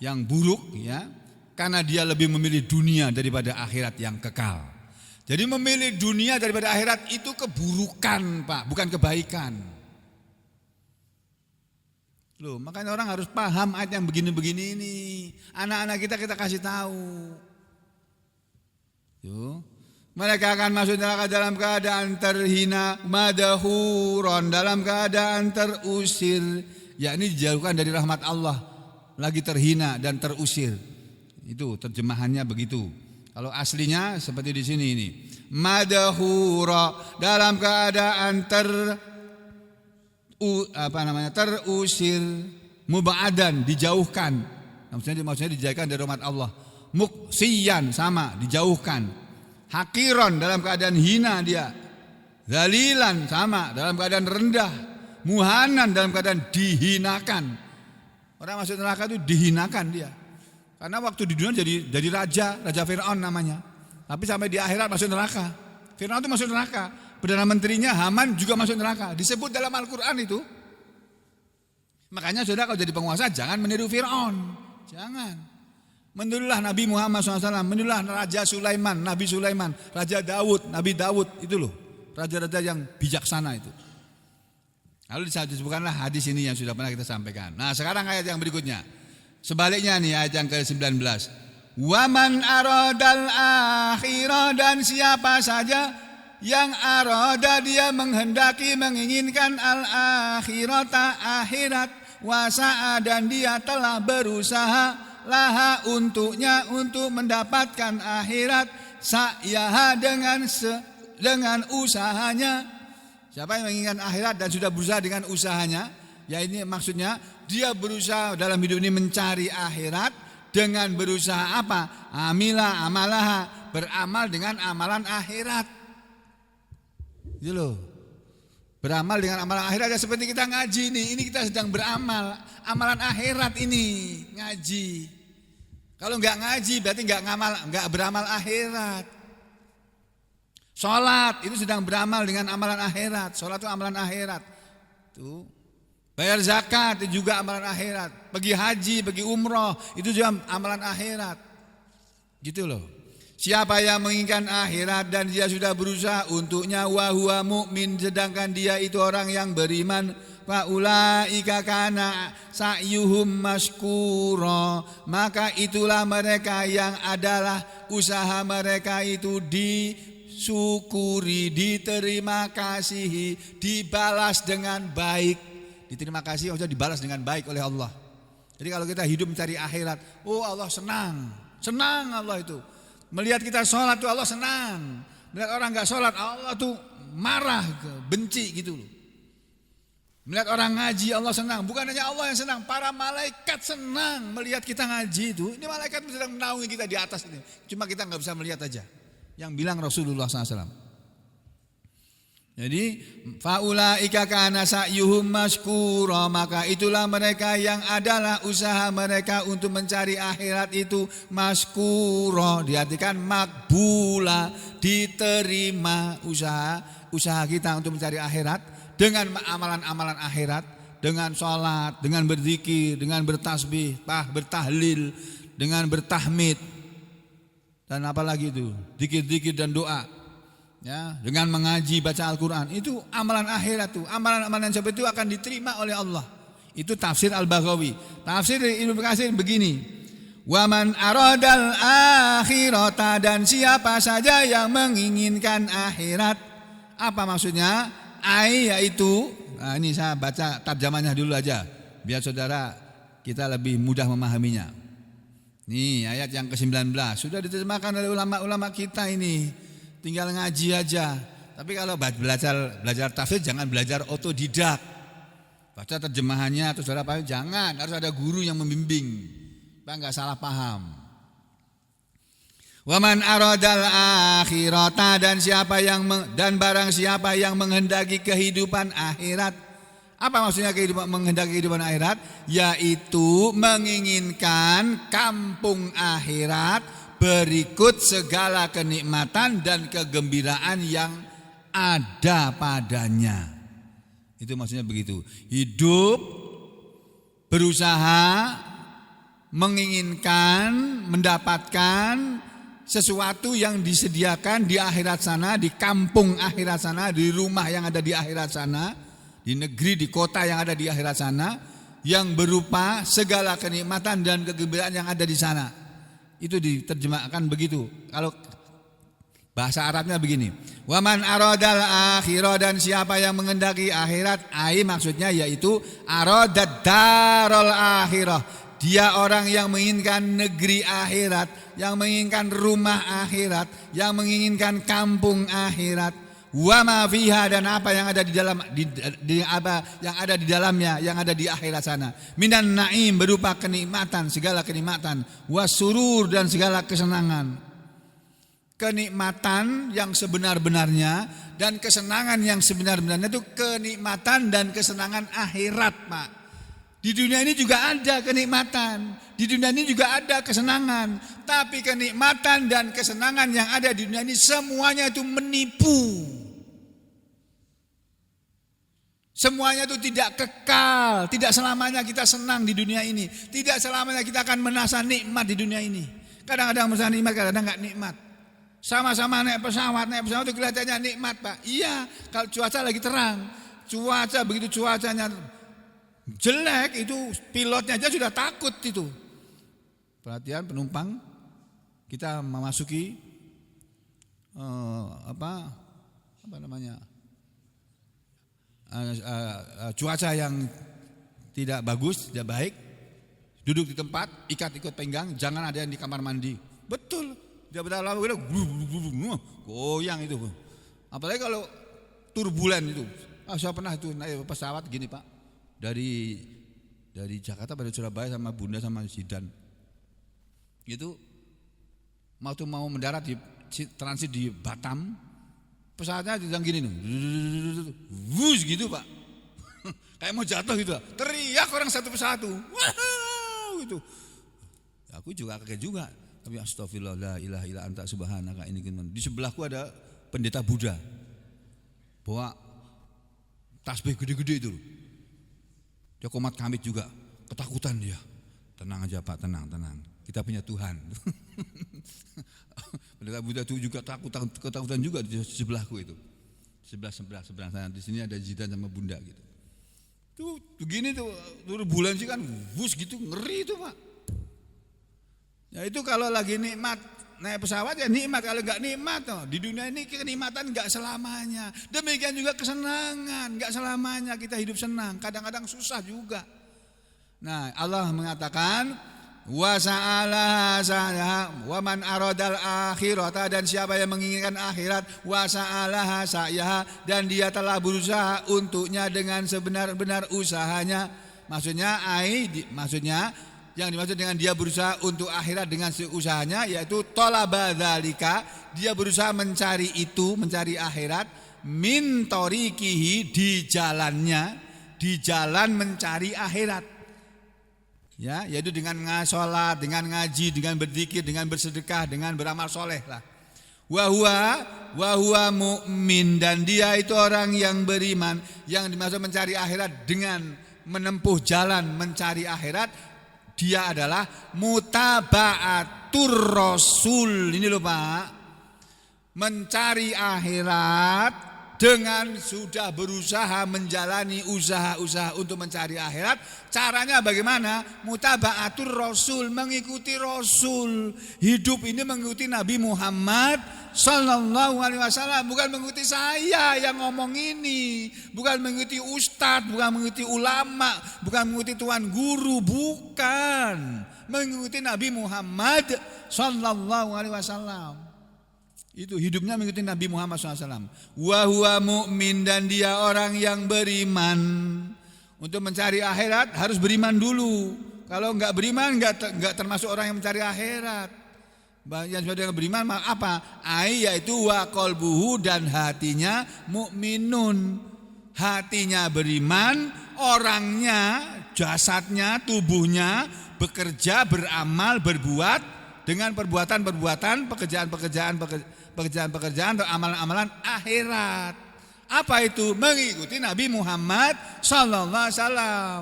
yang buruk ya, karena dia lebih memilih dunia daripada akhirat yang kekal. Jadi memilih dunia daripada akhirat itu keburukan Pak, bukan kebaikan. Loh, makanya orang harus paham ayat yang begini-begini ini. Anak-anak kita kasih tahu. Tuh. Mereka akan masuk neraka dalam keadaan terhina, madhuron, dalam keadaan terusir, yakni dijauhkan dari rahmat Allah, lagi terhina dan terusir. Itu terjemahannya begitu. Kalau aslinya seperti di sini ini. Madhura dalam keadaan terusir, mubaadan dijauhkan. Maksudnya dijauhkan dari rahmat Allah. Muksiyan sama dijauhkan. Hakiron dalam keadaan hina dia. Zalilan sama dalam keadaan rendah. Muhanan dalam keadaan dihinakan. Orang masuk neraka itu dihinakan dia. Karena waktu di dunia jadi raja Fir'aun namanya. Tapi sampai di akhirat masuk neraka. Fir'aun itu masuk neraka. Perdana menterinya Haman juga masuk neraka. Disebut dalam Al-Quran itu. Makanya saudara kalau jadi penguasa jangan meniru Fir'aun. Jangan. Menirulah Nabi Muhammad SAW. Menirulah Raja Sulaiman, Nabi Sulaiman. Raja Daud, Nabi Daud. Itu loh. Raja-raja yang bijaksana itu. Lalu disebutkanlah hadis ini yang sudah pernah kita sampaikan. Nah sekarang ayat yang berikutnya. Sebaliknya nih ayat yang ke-19. Waman aradal akhirah, dan siapa saja yang arada dia menghendaki menginginkan al-akhirata akhirat, wasa'a dan dia telah berusaha laha untuknya untuk mendapatkan akhirat, sa'yaha dengan usahanya. Siapa yang menginginkan akhirat dan sudah berusaha dengan usahanya, ya ini maksudnya dia berusaha dalam hidup ini mencari akhirat dengan berusaha apa? Amila amalaha, beramal dengan amalan akhirat. Gitu loh. Beramal dengan amalan akhirat ya seperti kita ngaji nih. Ini kita sedang beramal amalan akhirat ini, ngaji. Kalau nggak ngaji berarti nggak beramal akhirat. Sholat itu sedang beramal dengan amalan akhirat. Sholat itu amalan akhirat. Tuh. Bayar zakat itu juga amalan akhirat. Pergi haji, pergi umroh itu juga amalan akhirat. Gitu loh. Siapa yang menginginkan akhirat dan dia sudah berusaha untuknya wa huwa mu'min, sedangkan dia itu orang yang beriman, fa ulaika kana sa'yuhum maskura, maka itulah mereka yang adalah usaha mereka itu disyukuri, diterima kasihi, dibalas dengan baik. Diterima kasih maksudnya dibalas dengan baik oleh Allah. Jadi kalau kita hidup mencari akhirat, oh Allah senang Allah itu. Melihat kita sholat tuh Allah senang. Melihat orang gak sholat Allah tuh marah, benci gitu loh. Melihat orang ngaji Allah senang. Bukan hanya Allah yang senang, para malaikat senang melihat kita ngaji itu. Ini malaikat sedang menaungi kita di atas ini. Cuma kita gak bisa melihat aja. Yang bilang Rasulullah SAW. Jadi faulaika kana sa'yuhum maskura, maka itulah mereka yang adalah usaha mereka untuk mencari akhirat itu maskura, diartikan makbula, diterima usaha kita untuk mencari akhirat dengan amalan-amalan akhirat, dengan sholat, dengan berzikir, dengan bertasbih, bertahlil, dengan bertahmid, dan apalagi itu zikir-zikir dan doa. Ya, dengan mengaji, baca Al-Quran, itu amalan akhirat tuh. Amalan-amalan seperti itu akan diterima oleh Allah. Itu tafsir Al-Baghawi. Tafsir Ibnu Katsir begini. Wa man aradal akhirata, dan siapa saja yang menginginkan akhirat. Apa maksudnya? Yaitu, nah ini saya baca tarjamannya dulu aja biar saudara kita lebih mudah memahaminya. Nih ayat yang ke-19 sudah diterjemahkan oleh ulama-ulama kita ini. Tinggal ngaji aja. Tapi kalau belajar tafsir jangan belajar otodidak. Baca terjemahannya atau saudara paham, jangan, harus ada guru yang membimbing. Supaya enggak salah paham. Wa man aradal akhirata, dan barang siapa yang menghendaki kehidupan akhirat. Apa maksudnya menghendaki kehidupan akhirat? Yaitu menginginkan kampung akhirat berikut segala kenikmatan dan kegembiraan yang ada padanya. Itu maksudnya begitu. Hidup, berusaha, menginginkan, mendapatkan sesuatu yang disediakan di akhirat sana, di kampung akhirat sana, di rumah yang ada di akhirat sana, di negeri, di kota yang ada di akhirat sana, yang berupa segala kenikmatan dan kegembiraan yang ada di sana. Itu diterjemahkan begitu. Kalau bahasa Arabnya begini. Wa man aradal akhirah, dan siapa yang mengendaki akhirat, maksudnya yaitu aradad darul akhirah. Dia orang yang menginginkan negeri akhirat, yang menginginkan rumah akhirat, yang menginginkan kampung akhirat. Wa ma fiha, dan apa yang ada di dalam apa yang ada di dalamnya, yang ada di akhirat sana. Minan naim, berupa kenikmatan, segala kenikmatan, wasurur, dan segala kesenangan. Kenikmatan yang sebenar-benarnya dan kesenangan yang sebenar-benarnya itu kenikmatan dan kesenangan akhirat, Pak. Di dunia ini juga ada kenikmatan, di dunia ini juga ada kesenangan, tapi kenikmatan dan kesenangan yang ada di dunia ini semuanya itu menipu. Semuanya itu tidak kekal, tidak selamanya kita senang di dunia ini, tidak selamanya kita akan merasa nikmat di dunia ini. Kadang-kadang merasa nikmat, kadang-kadang enggak nikmat. Sama-sama naik pesawat itu kelihatannya nikmat, Pak. Iya, kalau cuaca lagi terang, begitu cuacanya jelek itu pilotnya aja sudah takut itu. Perhatian penumpang, kita memasuki apa namanya? Cuaca yang tidak bagus, tidak baik. Duduk di tempat, ikat pinggang, jangan ada yang di kamar mandi. Betul. Dia berapa lama goyang itu. Apalagi kalau turbulen itu. Saya pernah itu naik pesawat gini, Pak. Dari Jakarta pada Surabaya sama Bunda sama Zidan. Itu mau mendarat di transit di Batam, pesawatnya sedang gini nih, wus gitu, Pak. Kayak mau jatuh gitu. Teriak orang satu persatu. Wow, gitu. Aku juga kaget juga. Tapi astagfirullah la ilaha illa anta subhanaka ini gimana. Di sebelahku ada pendeta Buddha. Bawa tasbih gede-gede itu. Dia komat kamit juga. Ketakutan dia. Tenang aja Pak, tenang. Kita punya Tuhan. Pendeta Buddha itu juga ketakutan juga di sebelahku itu. Sebelah sana. Di sini ada Zidan sama Bunda gitu. Tuh begini tuh bulan sih kan bus gitu, ngeri itu Pak. Ya itu kalau lagi nikmat naik pesawat ya nikmat, kalau enggak nikmat toh. Di dunia ini kenikmatan enggak selamanya. Demikian juga kesenangan, enggak selamanya kita hidup senang, kadang-kadang susah juga. Nah, Allah mengatakan wa sa'alaha sa'yaha wa man aradal akhirata, dan siapa yang menginginkan akhirat wa sa'alaha sa'yaha, dan dia telah berusaha untuknya dengan sebenar-benar usahanya. Maksudnya yang dimaksud dengan dia berusaha untuk akhirat dengan usahanya yaitu talaba dzalika, dia berusaha mencari akhirat min tariqihi, di jalan mencari akhirat. Ya, yaitu dengan sholat, dengan ngaji, dengan berzikir, dengan bersedekah, dengan beramal soleh lah. Wa huwa mu'min, dan dia itu orang yang beriman. Yang dimaksud mencari akhirat dengan menempuh jalan mencari akhirat, dia adalah mutaba'atur rasul. Ini loh Pak, mencari akhirat dengan sudah berusaha menjalani usaha-usaha untuk mencari akhirat. Caranya bagaimana? Mutaba'atur rasul, mengikuti rasul. Hidup ini mengikuti Nabi Muhammad sallallahu alaihi wasallam, bukan mengikuti saya yang ngomong ini, bukan mengikuti ustadz, bukan mengikuti ulama, bukan mengikuti tuan guru, bukan. Mengikuti Nabi Muhammad sallallahu alaihi wasallam. Itu hidupnya mengikuti Nabi Muhammad SAW. Wa huwa mu'min, dan dia orang yang beriman. Untuk mencari akhirat harus beriman dulu. Kalau enggak beriman enggak termasuk orang yang mencari akhirat. Yang sudah beriman apa? Yaitu wa qalbuhu, dan hatinya mu'minun. Hatinya beriman, orangnya, jasadnya, tubuhnya bekerja, beramal, berbuat dengan perbuatan-perbuatan, pekerjaan-pekerjaan atau amalan-amalan akhirat. Apa itu? Mengikuti Nabi Muhammad sallallahu alaihi wasallam.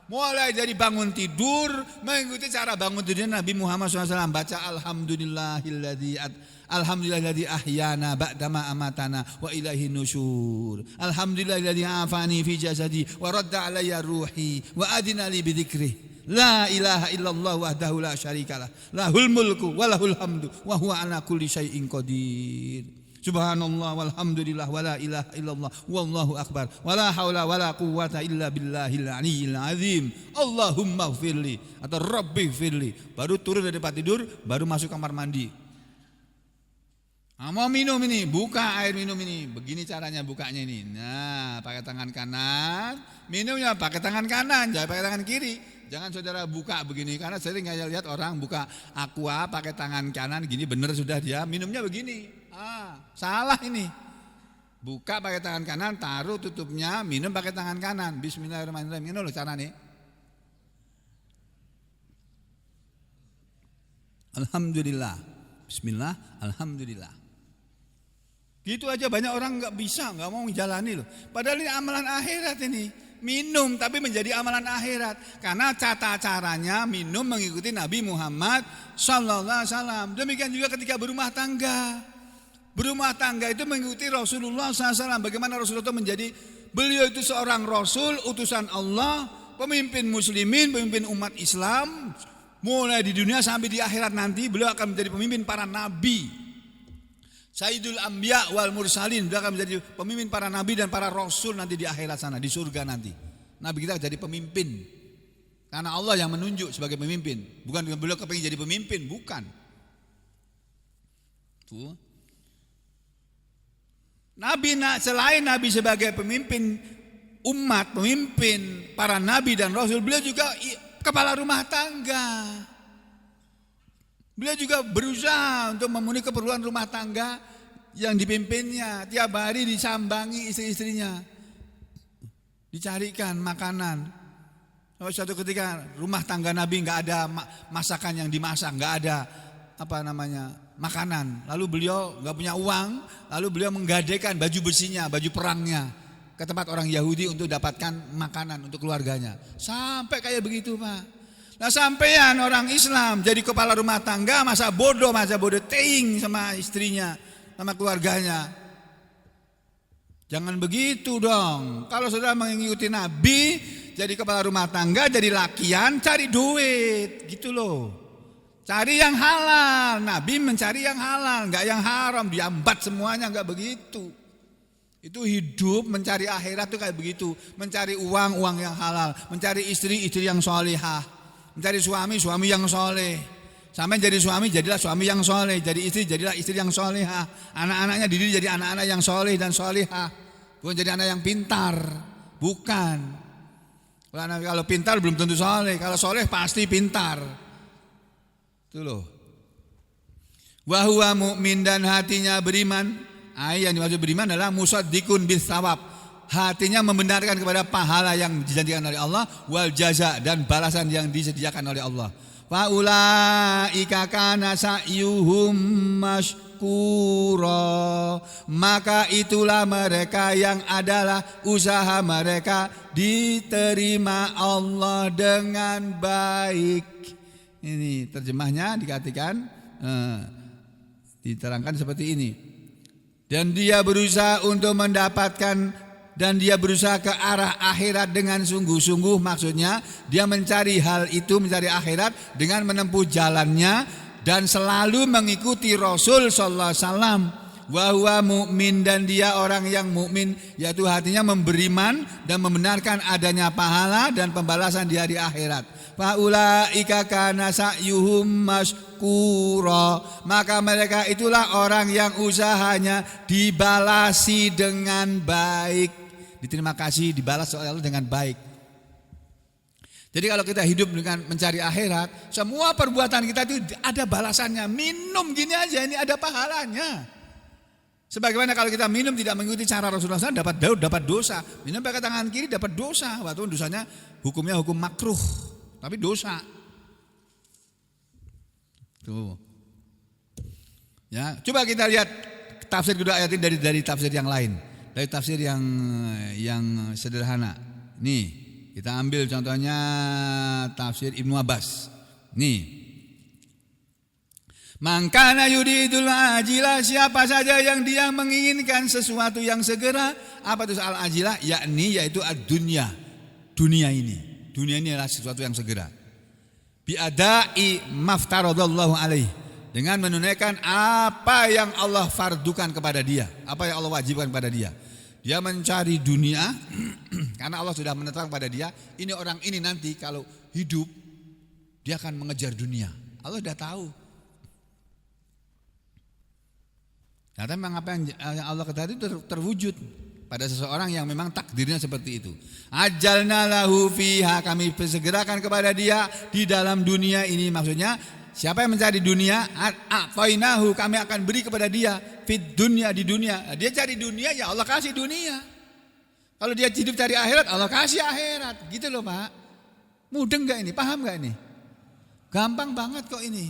Mulai dari bangun tidur, mengikuti cara bangun tidur Nabi Muhammad SAW. Baca Alhamdulillahilladzi ahyana ba'dama amatana wa ilaihi nusyur. Alhamdulillahilladzi afani fi jasadi wa radda alayya ruhi wa adina li bidzikri. La ilaha illallah wahdahu la syarikalah, lahul mulku wa lahul hamdu wa huwa ala kulli syai'in qadir. Subhanallah walhamdulillah wa la ilaha illallah wallahu akbar wa la haula wa la quwwata illa billahil aliyyil azim. Allahumma ighfirli atau rabbi ighfirli. Baru turun dari tempat tidur, baru masuk kamar mandi. Mau minum ini, buka air minum ini. Begini caranya bukanya ini. Nah, pakai tangan kanan, minumnya pakai tangan kanan, jangan pakai tangan kiri. Jangan saudara buka begini, karena sering saya lihat orang buka aqua pakai tangan kanan gini, bener sudah dia minumnya begini. Salah ini. Buka pakai tangan kanan, taruh tutupnya, minum pakai tangan kanan. Bismillahirrahmanirrahim. Ini loh cara nih. Alhamdulillah. Bismillah, alhamdulillah. Gitu aja banyak orang nggak bisa, nggak mau menjalani loh. Padahal ini amalan akhirat ini. Minum tapi menjadi amalan akhirat. Karena tata caranya minum mengikuti Nabi Muhammad sallallahu alaihi wasallam. Demikian juga ketika berumah tangga. Berumah tangga itu mengikuti Rasulullah SAW. Bagaimana Rasulullah itu menjadi, beliau itu seorang Rasul, utusan Allah, pemimpin muslimin, pemimpin umat Islam. Mulai di dunia sampai di akhirat nanti beliau akan menjadi pemimpin para nabi. Sayyidul Anbiya wal Mursalin, beliau akan menjadi pemimpin para nabi dan para rasul nanti di akhirat sana, di surga nanti. Nabi kita jadi pemimpin. Karena Allah yang menunjuk sebagai pemimpin. Bukan beliau kepingin jadi pemimpin, bukan. Tuh. Nabi, selain Nabi sebagai pemimpin umat, pemimpin para nabi dan rasul, beliau juga kepala rumah tangga. Beliau juga berusaha untuk memenuhi keperluan rumah tangga yang dipimpinnya. Tiap hari disambangi istri-istrinya, dicarikan makanan. Suatu ketika rumah tangga Nabi nggak ada masakan yang dimasak, nggak ada makanan. Lalu beliau nggak punya uang, lalu beliau menggadaikan baju besinya, baju perangnya ke tempat orang Yahudi untuk dapatkan makanan untuk keluarganya. Sampai kayak begitu, Pak. Nah, sampean orang Islam jadi kepala rumah tangga masa bodoh teing sama istrinya, sama keluarganya. Jangan begitu dong. Kalau sudah mengikuti Nabi, jadi kepala rumah tangga, jadi lakian, cari duit, gitu loh. Cari yang halal. Nabi mencari yang halal, nggak yang haram, diambat semuanya, nggak begitu. Itu hidup mencari akhirat tuh kayak begitu, mencari uang yang halal, mencari istri yang solihah, mencari suami yang soleh. Sampai jadi suami, jadilah suami yang soleh, jadi istri, jadilah istri yang solihah. Anak-anaknya dididik jadi anak-anak yang soleh dan solihah, bukan jadi anak yang pintar, bukan. Kalau pintar belum tentu soleh, kalau soleh pasti pintar. Itu loh. Wa huwa mu'min, dan hatinya beriman. Yang dimaksud beriman adalah musaddiqun bis sawab. Hatinya membenarkan kepada pahala yang dijanjikan oleh Allah, wal jaza, dan balasan yang disediakan oleh Allah. Fa ulaika kana sa'yuhum mashkura, maka itulah mereka yang adalah usaha mereka diterima Allah dengan baik. Ini terjemahnya diterangkan seperti ini. Dan dia berusaha untuk mendapatkan, dan dia berusaha ke arah akhirat dengan sungguh-sungguh. Maksudnya dia mencari hal itu, mencari akhirat dengan menempuh jalannya dan selalu mengikuti Rasul sallallahu alaihi wasallam. Wa huwa mu'min, dan dia orang yang mukmin, yaitu hatinya memberiman dan membenarkan adanya pahala dan pembalasan di hari akhirat. Fa ulaika kana sa'yuhum mashkura, maka mereka itulah orang yang usahanya dibalasi dengan baik. Diterima kasih, dibalas oleh Allah dengan baik. Jadi kalau kita hidup dengan mencari akhirat, semua perbuatan kita itu ada balasannya. Minum gini aja ini ada pahalanya. Sebagaimana kalau kita minum tidak mengikuti cara Rasulullah SAW, dapat dosa. Minum pakai tangan kiri dapat dosa. Waktu dosanya hukumnya hukum makruh, tapi dosa. Tuh. Ya, coba kita lihat tafsir kedua ayat ini dari tafsir yang lain. Dari tafsir yang sederhana. Nih, kita ambil contohnya tafsir Ibnu Abbas. Nih. Mangkana yuridul ajilah, siapa saja yang dia menginginkan sesuatu yang segera. Apa itu al ajilah? Yaitu ad-dunya. Dunia ini adalah sesuatu yang segera. Biadai maftaradallahu alaihi, dengan menunaikan apa yang Allah fardukan kepada dia, apa yang Allah wajibkan kepada dia. Dia mencari dunia karena Allah sudah menetapkan pada dia, ini orang ini nanti kalau hidup dia akan mengejar dunia. Allah sudah tahu. Ternyata memang apa yang Allah katakan itu terwujud pada seseorang yang memang takdirnya seperti itu. Ajalna lahu fiha, kami segerakan kepada dia di dalam dunia ini. Maksudnya siapa yang mencari dunia, a'tainahu, kami akan beri kepada dia fit dunia, di dunia. Dia cari dunia, ya Allah kasih dunia. Kalau dia hidup cari akhirat, Allah kasih akhirat. Gitu loh Pak. Mudeng gak ini? Paham gak ini? Gampang banget kok ini.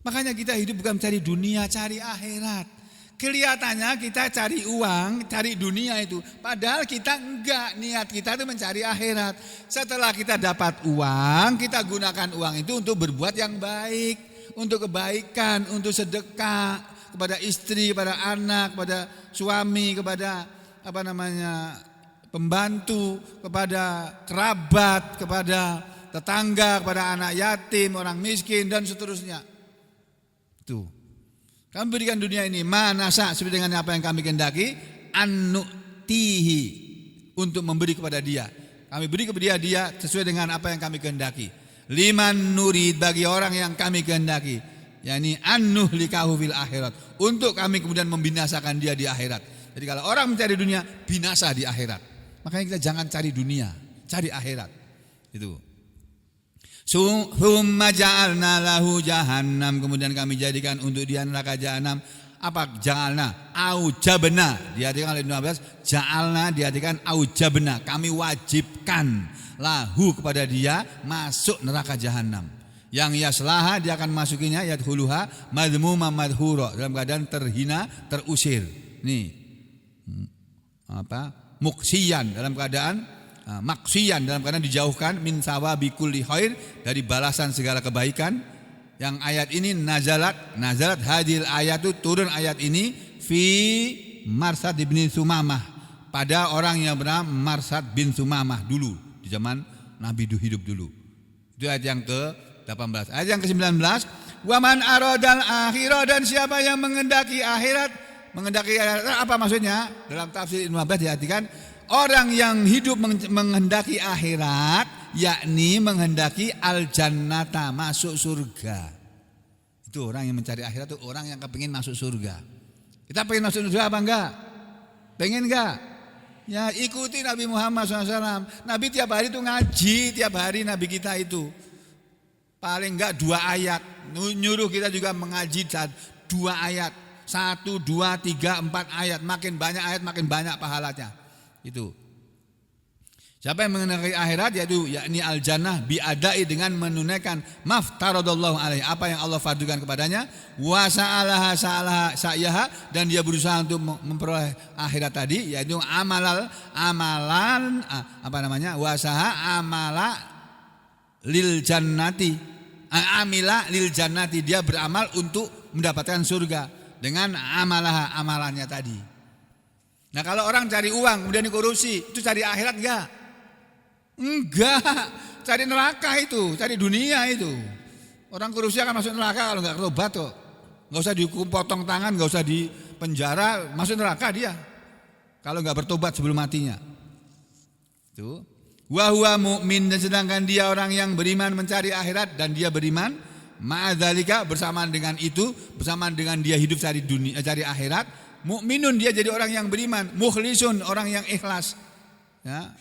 Makanya kita hidup bukan mencari dunia, cari akhirat. Kelihatannya kita cari uang, cari dunia itu. Padahal kita enggak, niat kita itu mencari akhirat. Setelah kita dapat uang, kita gunakan uang itu untuk berbuat yang baik, untuk kebaikan, untuk sedekah kepada istri, kepada anak, kepada suami, kepada pembantu, kepada kerabat, kepada tetangga, kepada anak yatim, orang miskin dan seterusnya. Tuh. Kami berikan dunia ini manasa seperti dengan apa yang kami kehendaki, an-nu'tihi, untuk memberi kepada dia. Kami beri kepada dia sesuai dengan apa yang kami kehendaki. Liman nurid, bagi orang yang kami kehendaki, yakni an-nuhlikahu fil akhirat, untuk kami kemudian membinasakan dia di akhirat. Jadi kalau orang mencari dunia, binasa di akhirat. Makanya kita jangan cari dunia, cari akhirat. Itu. Summa ja'alna lahu jahannam, kemudian kami jadikan untuk dia neraka jahanam. Apa ja'alna? Aujabna, diartikan oleh Ibnu Abbas, ja'alna diartikan aujabna, kami wajibkan lahu kepada dia masuk neraka jahanam. Yang yaslaha dia akan masukinya yadkhuluha madhmuma madhura, dalam keadaan terhina, terusir. Nih. Muksiyan dalam keadaan maksiyan dalam keadaan dijauhkan min sawabi kulli khair, dari balasan segala kebaikan. Yang ayat ini nazalat hadil ayat itu turun ayat ini fi Marsad bin Sumamah, pada orang yang bernama Marsad bin Sumamah dulu di zaman Nabi hidup dulu. Itu ayat yang ke-18. Ayat yang ke-19, wa man aradal akhirah, dan siapa yang menghendaki akhirat. Menghendaki akhirat apa maksudnya? Dalam tafsir Ibnu Abbas diartikan orang yang hidup menghendaki akhirat, yakni menghendaki al-jannata, masuk surga. Itu orang yang mencari akhirat, itu orang yang kepingin masuk surga. Kita pengen masuk surga apa enggak? Pengen enggak? Ya ikuti Nabi Muhammad SAW. Nabi tiap hari itu ngaji, tiap hari Nabi kita itu. Paling enggak 2 ayat. Nyuruh kita juga mengaji 2 ayat. 1, 2, 3, 4 ayat. Makin banyak ayat makin banyak pahalanya. Itu. Siapa yang mengenai akhirat, yaitu yakni al-jannah biadai, dengan menunaikan maftaradallahu alaihi, apa yang Allah fardukan kepadanya, wa sa'alaha sa'yaha, dan dia berusaha untuk memperoleh akhirat tadi, yaitu amalan wasaha amala lil jannati, amila lil jannati, dia beramal untuk mendapatkan surga dengan amalannya tadi. Nah, kalau orang cari uang kemudian dikorupsi, itu cari akhirat enggak? Enggak, cari neraka itu, cari dunia itu. Orang korupsi akan masuk neraka kalau enggak tobat kok. Enggak usah dihukum potong tangan, enggak usah di penjara, masuk neraka dia. Kalau enggak bertobat sebelum matinya. Itu. Wa huwa mu'min, dan sedangkan dia orang yang beriman mencari akhirat, dan dia beriman ma'adzalika, bersamaan dengan itu, bersamaan dengan dia hidup cari dunia, cari akhirat, mukminun, dia jadi orang yang beriman, mukhlisun, orang yang ikhlas. Ya.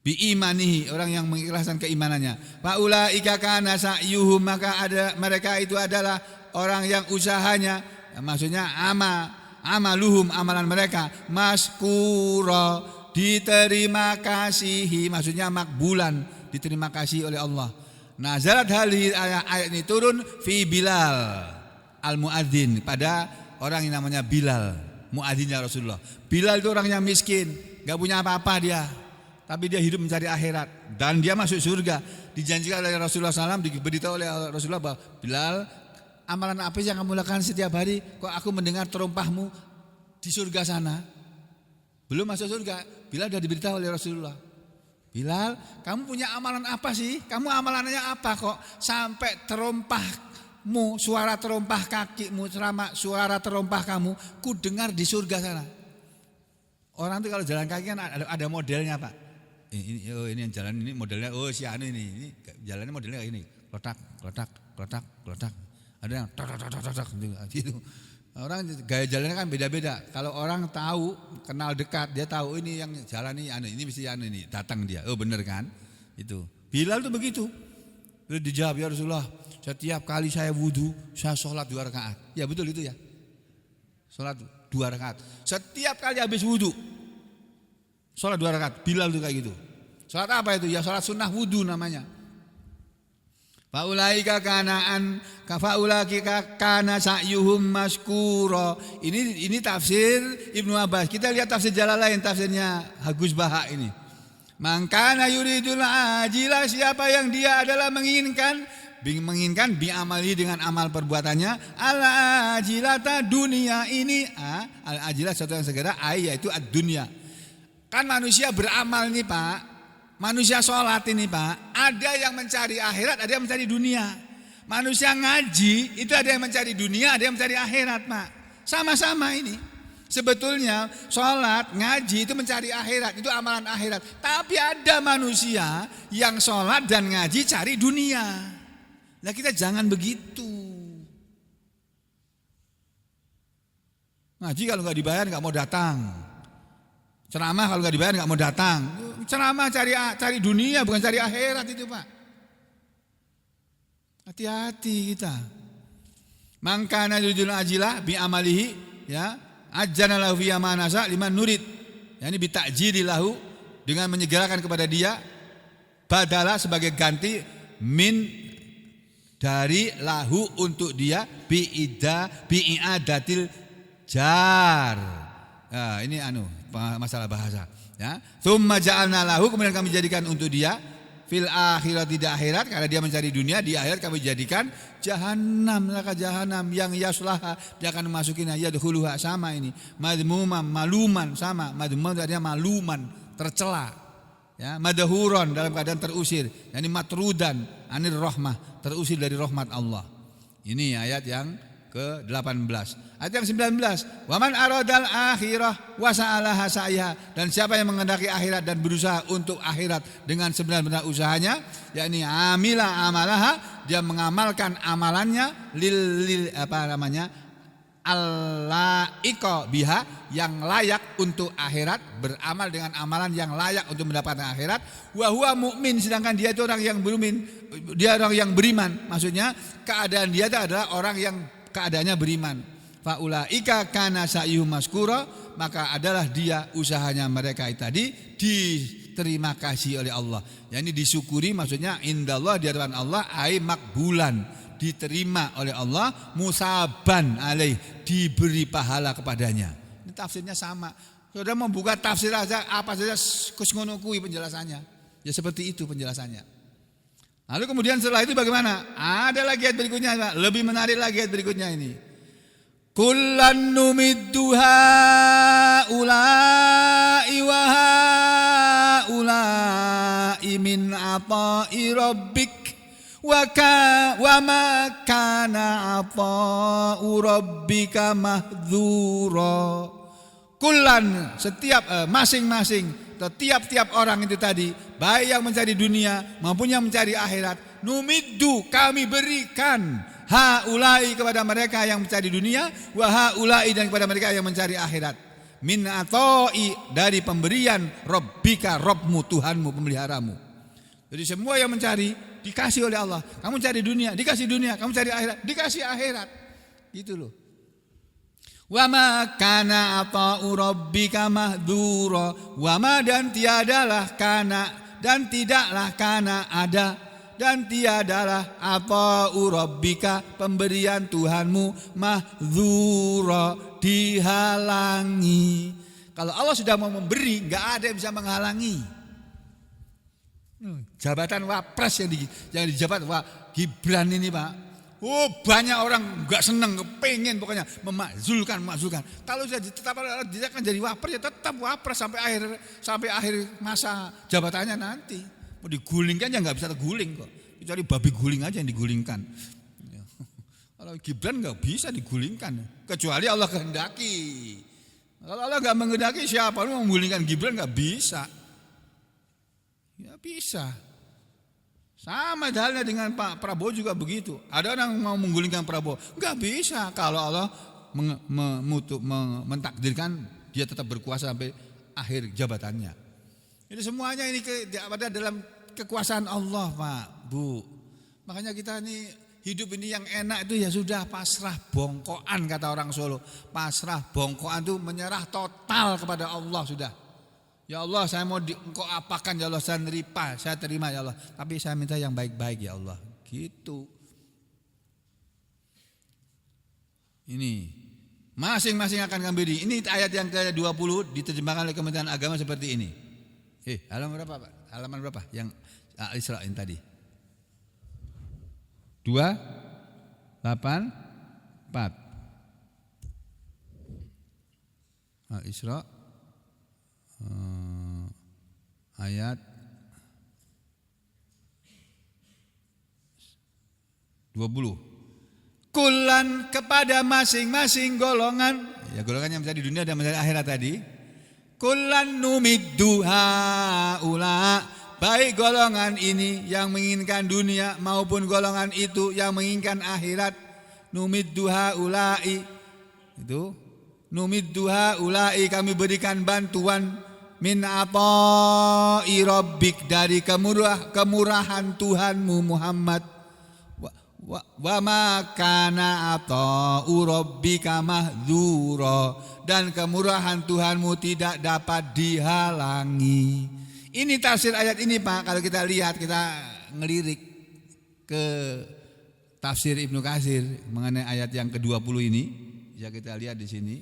Biimanihi, orang yang mengikhlaskan keimanannya. Faulaika kana sa'yuhum, maka mereka itu adalah orang yang usahanya, maksudnya amaluhum, amalan mereka, maskura, diterima kasihi, maksudnya makbulan, diterima kasih oleh Allah. Nazalat hadhihi ayat ini turun fi Bilal al-muadzin, pada orang yang namanya Bilal, muadzinnya Rasulullah. Bilal itu orang yang miskin, enggak punya apa-apa dia. Tapi dia hidup mencari akhirat, dan dia masuk surga. Dijanjikan oleh Rasulullah SAW, diberitahu oleh Rasulullah bahwa Bilal, amalan apa yang kamu lakukan setiap hari? Kok aku mendengar terompahmu di surga sana? Belum masuk surga, Bilal sudah diberitahu oleh Rasulullah. Bilal, kamu punya amalan apa sih? Kamu amalannya apa kok sampai terompahmu, suara terompah kakimu, suara terompah kamu, ku dengar di surga sana. Orang itu kalau jalan kaki kan ada modelnya, Pak. Ini yang jalan ini modelnya, si anu ini jalannya modelnya kayak ini, klotak. Ada yang tak gitu. Orang gaya jalannya kan beda-beda. Kalau orang tahu, kenal dekat, dia tahu ini yang jalan ini mesti ini, datang dia. Oh bener kan? Itu. Bilal tuh begitu. Terus dijawab, ya Rasulullah, setiap kali saya wudu, saya sholat 2 rakaat. Ya betul itu ya. Sholat 2 rakaat. Setiap kali habis wudu, sholat 2 rakaat. Bilal tuh kayak gitu. Sholat apa itu? Ya sholat sunnah wudu namanya. Faulaika kana sa'yuhum maskura. Ini tafsir Ibnu Abbas. Kita lihat tafsir Jalalain, tafsirnya Agus Baha ini. Mangkana yuridul ajilah, siapa yang dia adalah menginginkan bi'amali, dengan amal perbuatannya, ala ajilata dunia ini, al ajilah sesuatu yang segera, yaitu ad-dunya. Kan manusia beramal nih Pak, manusia sholat ini Pak, ada yang mencari akhirat, ada yang mencari dunia. Manusia ngaji itu ada yang mencari dunia, ada yang mencari akhirat Pak. Sama-sama ini. Sebetulnya sholat, ngaji itu mencari akhirat, itu amalan akhirat. Tapi ada manusia yang sholat dan ngaji cari dunia. Nah kita jangan begitu. Ngaji kalau nggak dibayar nggak mau datang. Ceramah kalau nggak dibayar nggak mau datang. Ceramah cari dunia, bukan cari akhirat itu Pak. Hati-hati kita. Mangkana yuridul ajilah bi amalihi, ya, ajjana lahu fi manasa liman nurid. Yani bi ta'jili lahu dengan menyegerakan kepada dia badala sebagai ganti min dari lahu untuk dia bi'adatil jar. Nah, ini masalah bahasa ya. Tsumma ja'alna lahu, kemudian kami jadikan untuk dia fil akhirat, di akhirat, karena dia mencari dunia, di akhirat kami jadikan jahanam, neraka jahanam yang yaslaha, dia akan masukin yadkhuluha, sama ini madmuman, maluman, sama madmuman artinya maluman, tercela ya, madhuron dalam keadaan terusir, yani matrudan anir rahmah, terusir dari rahmat Allah. Ini ayat yang ke-18. Ayat yang 19, waman aradal akhirah wa sa'alaha sa'yaha, dan siapa yang mengendaki akhirat dan berusaha untuk akhirat dengan sebenar-benar usahanya, yakni amila amalaha, dia mengamalkan amalannya lil al-la'iqa biha, yang layak untuk akhirat, beramal dengan amalan yang layak untuk mendapatkan akhirat, wa huwa mu'min, sedangkan dia itu orang yang beriman, dia orang yang beriman, maksudnya keadaan dia itu adalah orang yang keadaannya beriman. Faulaika kana sa'yuhum maskura, maka adalah dia usahanya mereka tadi diterima kasih oleh Allah. Yani disyukuri, maksudnya indallah, di hadapan Allah, ai makbulan, diterima oleh Allah, musaban alaih, diberi pahala kepadanya. Ini tafsirnya sama. Saudara membuka tafsir aja apa saja kus ngono kuwi penjelasannya. Ya seperti itu penjelasannya. Lalu kemudian setelah itu bagaimana? Ada lagi ayat berikutnya, lebih menarik lagi ayat berikutnya ini. Kullan numiddu haula'i wa haula'i min ata'i rabbik wa ma kana ata'u rabbika mahdzura. Kullan, setiap masing-masing, tiap-tiap orang itu tadi, baik yang mencari dunia maupun yang mencari akhirat, numiddu, kami berikan haulai kepada mereka yang mencari dunia, wa haulai dan kepada mereka yang mencari akhirat, min atoi, dari pemberian rabbika, Rabbmu, Tuhanmu, pemeliharamu. Jadi semua yang mencari dikasih oleh Allah. Kamu cari dunia, dikasih dunia. Kamu cari akhirat, dikasih akhirat. Gitu loh. Wa ma kana ata'u rabbika mahdzura, wa ma, dan tiadalah kana, dan tidaklah kana ada, dan tiadalah ata'u rabbika, pemberian Tuhanmu, mahdzura, dihalangi. Kalau Allah sudah mau memberi, enggak ada yang bisa menghalangi. Jabatan wapres yang dijabat Gibran ini, Pak. Oh, banyak orang enggak senang, pengen pokoknya memakzulkan. Kalau sudah ditetapkan dia akan jadi wapres, ya tetap wapres sampai akhir masa jabatannya nanti. Mau digulingkan ya enggak bisa terguling kok. Kecuali babi guling aja yang digulingkan. Kalau Gibran enggak bisa digulingkan, kecuali Allah kehendaki. Kalau Allah enggak menghendaki, siapa yang mau menggulingkan Gibran? Enggak bisa. Ya bisa. Sama halnya dengan Pak Prabowo juga begitu. Ada orang mau menggulingkan Prabowo, enggak bisa kalau Allah mentakdirkan dia tetap berkuasa sampai akhir jabatannya. Jadi semuanya ini ada dalam kekuasaan Allah, Pak, Bu. Makanya kita ini hidup ini yang enak itu ya sudah pasrah bongkoan, kata orang Solo. Pasrah bongkoan itu menyerah total kepada Allah sudah. Ya Allah, saya mau Engkau apakan ya Allah, saya terima ya Allah. Tapi saya minta yang baik-baik ya Allah. Gitu. Ini masing-masing akan kembali. Ini ayat yang ke-20 diterjemahkan oleh Kementerian Agama seperti ini. Halaman berapa, Pak? Halaman berapa? Yang Al-Isra ini tadi. 284. Al-Isra ayat 20. Kulan, kepada masing-masing golongan, ya golongan yang mencari dunia dan mencari akhirat tadi. Kulan numiddu haula, baik golongan ini yang menginginkan dunia maupun golongan itu yang menginginkan akhirat. Numiddu haulai, itu numiddu haulai, kami berikan bantuan min ata'i rabbik, dari kemurahan Tuhanmu Muhammad. Wa ma kana ata'u rabbika mahdzura, dan kemurahan Tuhanmu tidak dapat dihalangi. Ini tafsir ayat ini Pak, kalau kita lihat, kita ngelirik ke tafsir Ibnu Katsir mengenai ayat yang ke-20 ini, ya kita lihat di sini.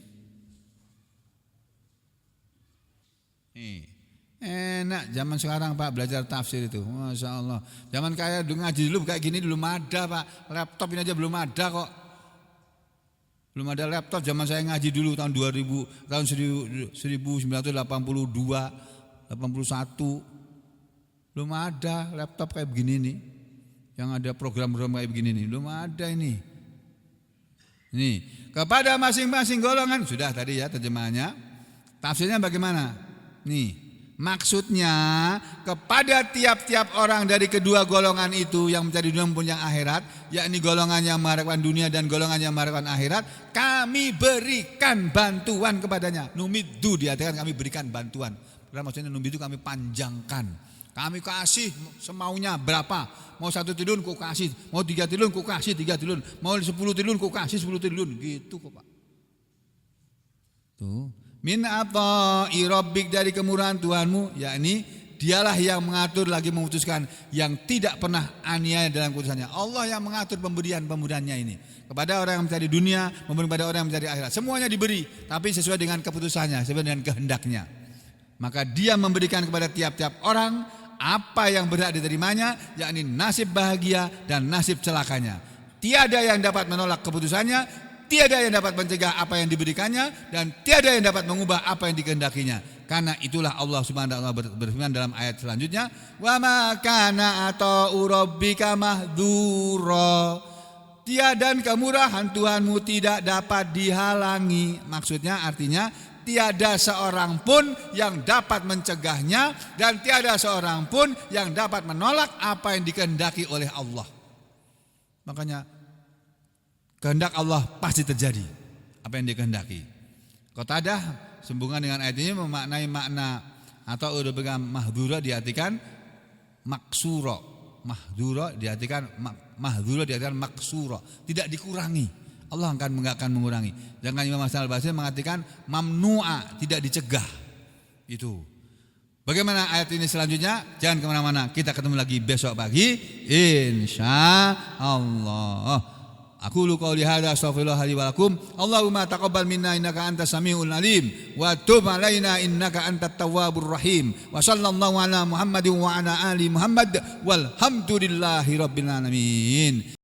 Nih, enak zaman sekarang Pak belajar tafsir itu, Masya Allah. Zaman kayak ngaji dulu kayak gini belum ada Pak, laptop ini aja belum ada kok. Belum ada laptop zaman saya ngaji dulu tahun 2000, tahun 1982, 81. Belum ada laptop kayak begini nih. Yang ada program-program kayak begini nih, belum ada ini. Nih, kepada masing-masing golongan sudah tadi ya terjemahannya. Tafsirnya bagaimana? Nih, maksudnya kepada tiap-tiap orang dari kedua golongan itu yang mencari dunia maupun yang akhirat, yakni golongan yang mengharapkan dunia dan golongan yang mengharapkan akhirat, kami berikan bantuan kepadanya. Numiddu diartikan kami berikan bantuan. Maksudnya numiddu kami panjangkan. Kami kasih semaunya berapa. Mau 1 triliun ku kasih, mau 3 triliun ku kasih 3 triliun, mau 10 triliun ku kasih 10 triliun, gitu kok Pak. Tuh. Min ata'i rabbik dari kemurahan Tuhanmu, yakni dialah yang mengatur lagi memutuskan yang tidak pernah aniaya dalam keputusannya. Allah yang mengatur pemberiannya ini kepada orang yang mencari dunia maupun kepada orang yang mencari akhirat. Semuanya diberi, tapi sesuai dengan keputusannya, sesuai dengan kehendaknya. Maka dia memberikan kepada tiap-tiap orang apa yang berhak diterimanya, yakni nasib bahagia dan nasib celakanya. Tiada yang dapat menolak keputusannya, tiada yang dapat mencegah apa yang diberikannya, dan tiada yang dapat mengubah apa yang dikehendakinya. Karena itulah Allah Subhanahu wa taala berfirman dalam ayat selanjutnya, wa ma kana ata'u rabbika mahdura. Tiada dan kemurahan Tuhanmu tidak dapat dihalangi. Maksudnya artinya tiada seorang pun yang dapat mencegahnya dan tiada seorang pun yang dapat menolak apa yang dikehendaki oleh Allah. Makanya kehendak Allah pasti terjadi apa yang dikehendaki. Qatadah sambungan dengan ayat ini memaknai makna atau udah mahdura diartikan maksura. Mahdura diartikan maksura, tidak dikurangi. Allah enggak akan mengurangi. Jangan Imam Hasan Al-Basri mengatakan mamnu'a, tidak dicegah. Itu. Bagaimana ayat ini selanjutnya? Jangan kemana-mana. Kita ketemu lagi besok pagi, insya Allah. Aku lu qauli hadza astaghfirullah li wa lakum. Allahumma taqabbal minna innaka antas samiul alim wa tub alaina innaka antat tawwabur rahim. Wa sallallahu ala Muhammadin wa ala ali Muhammad walhamdulillahi rabbil alamin.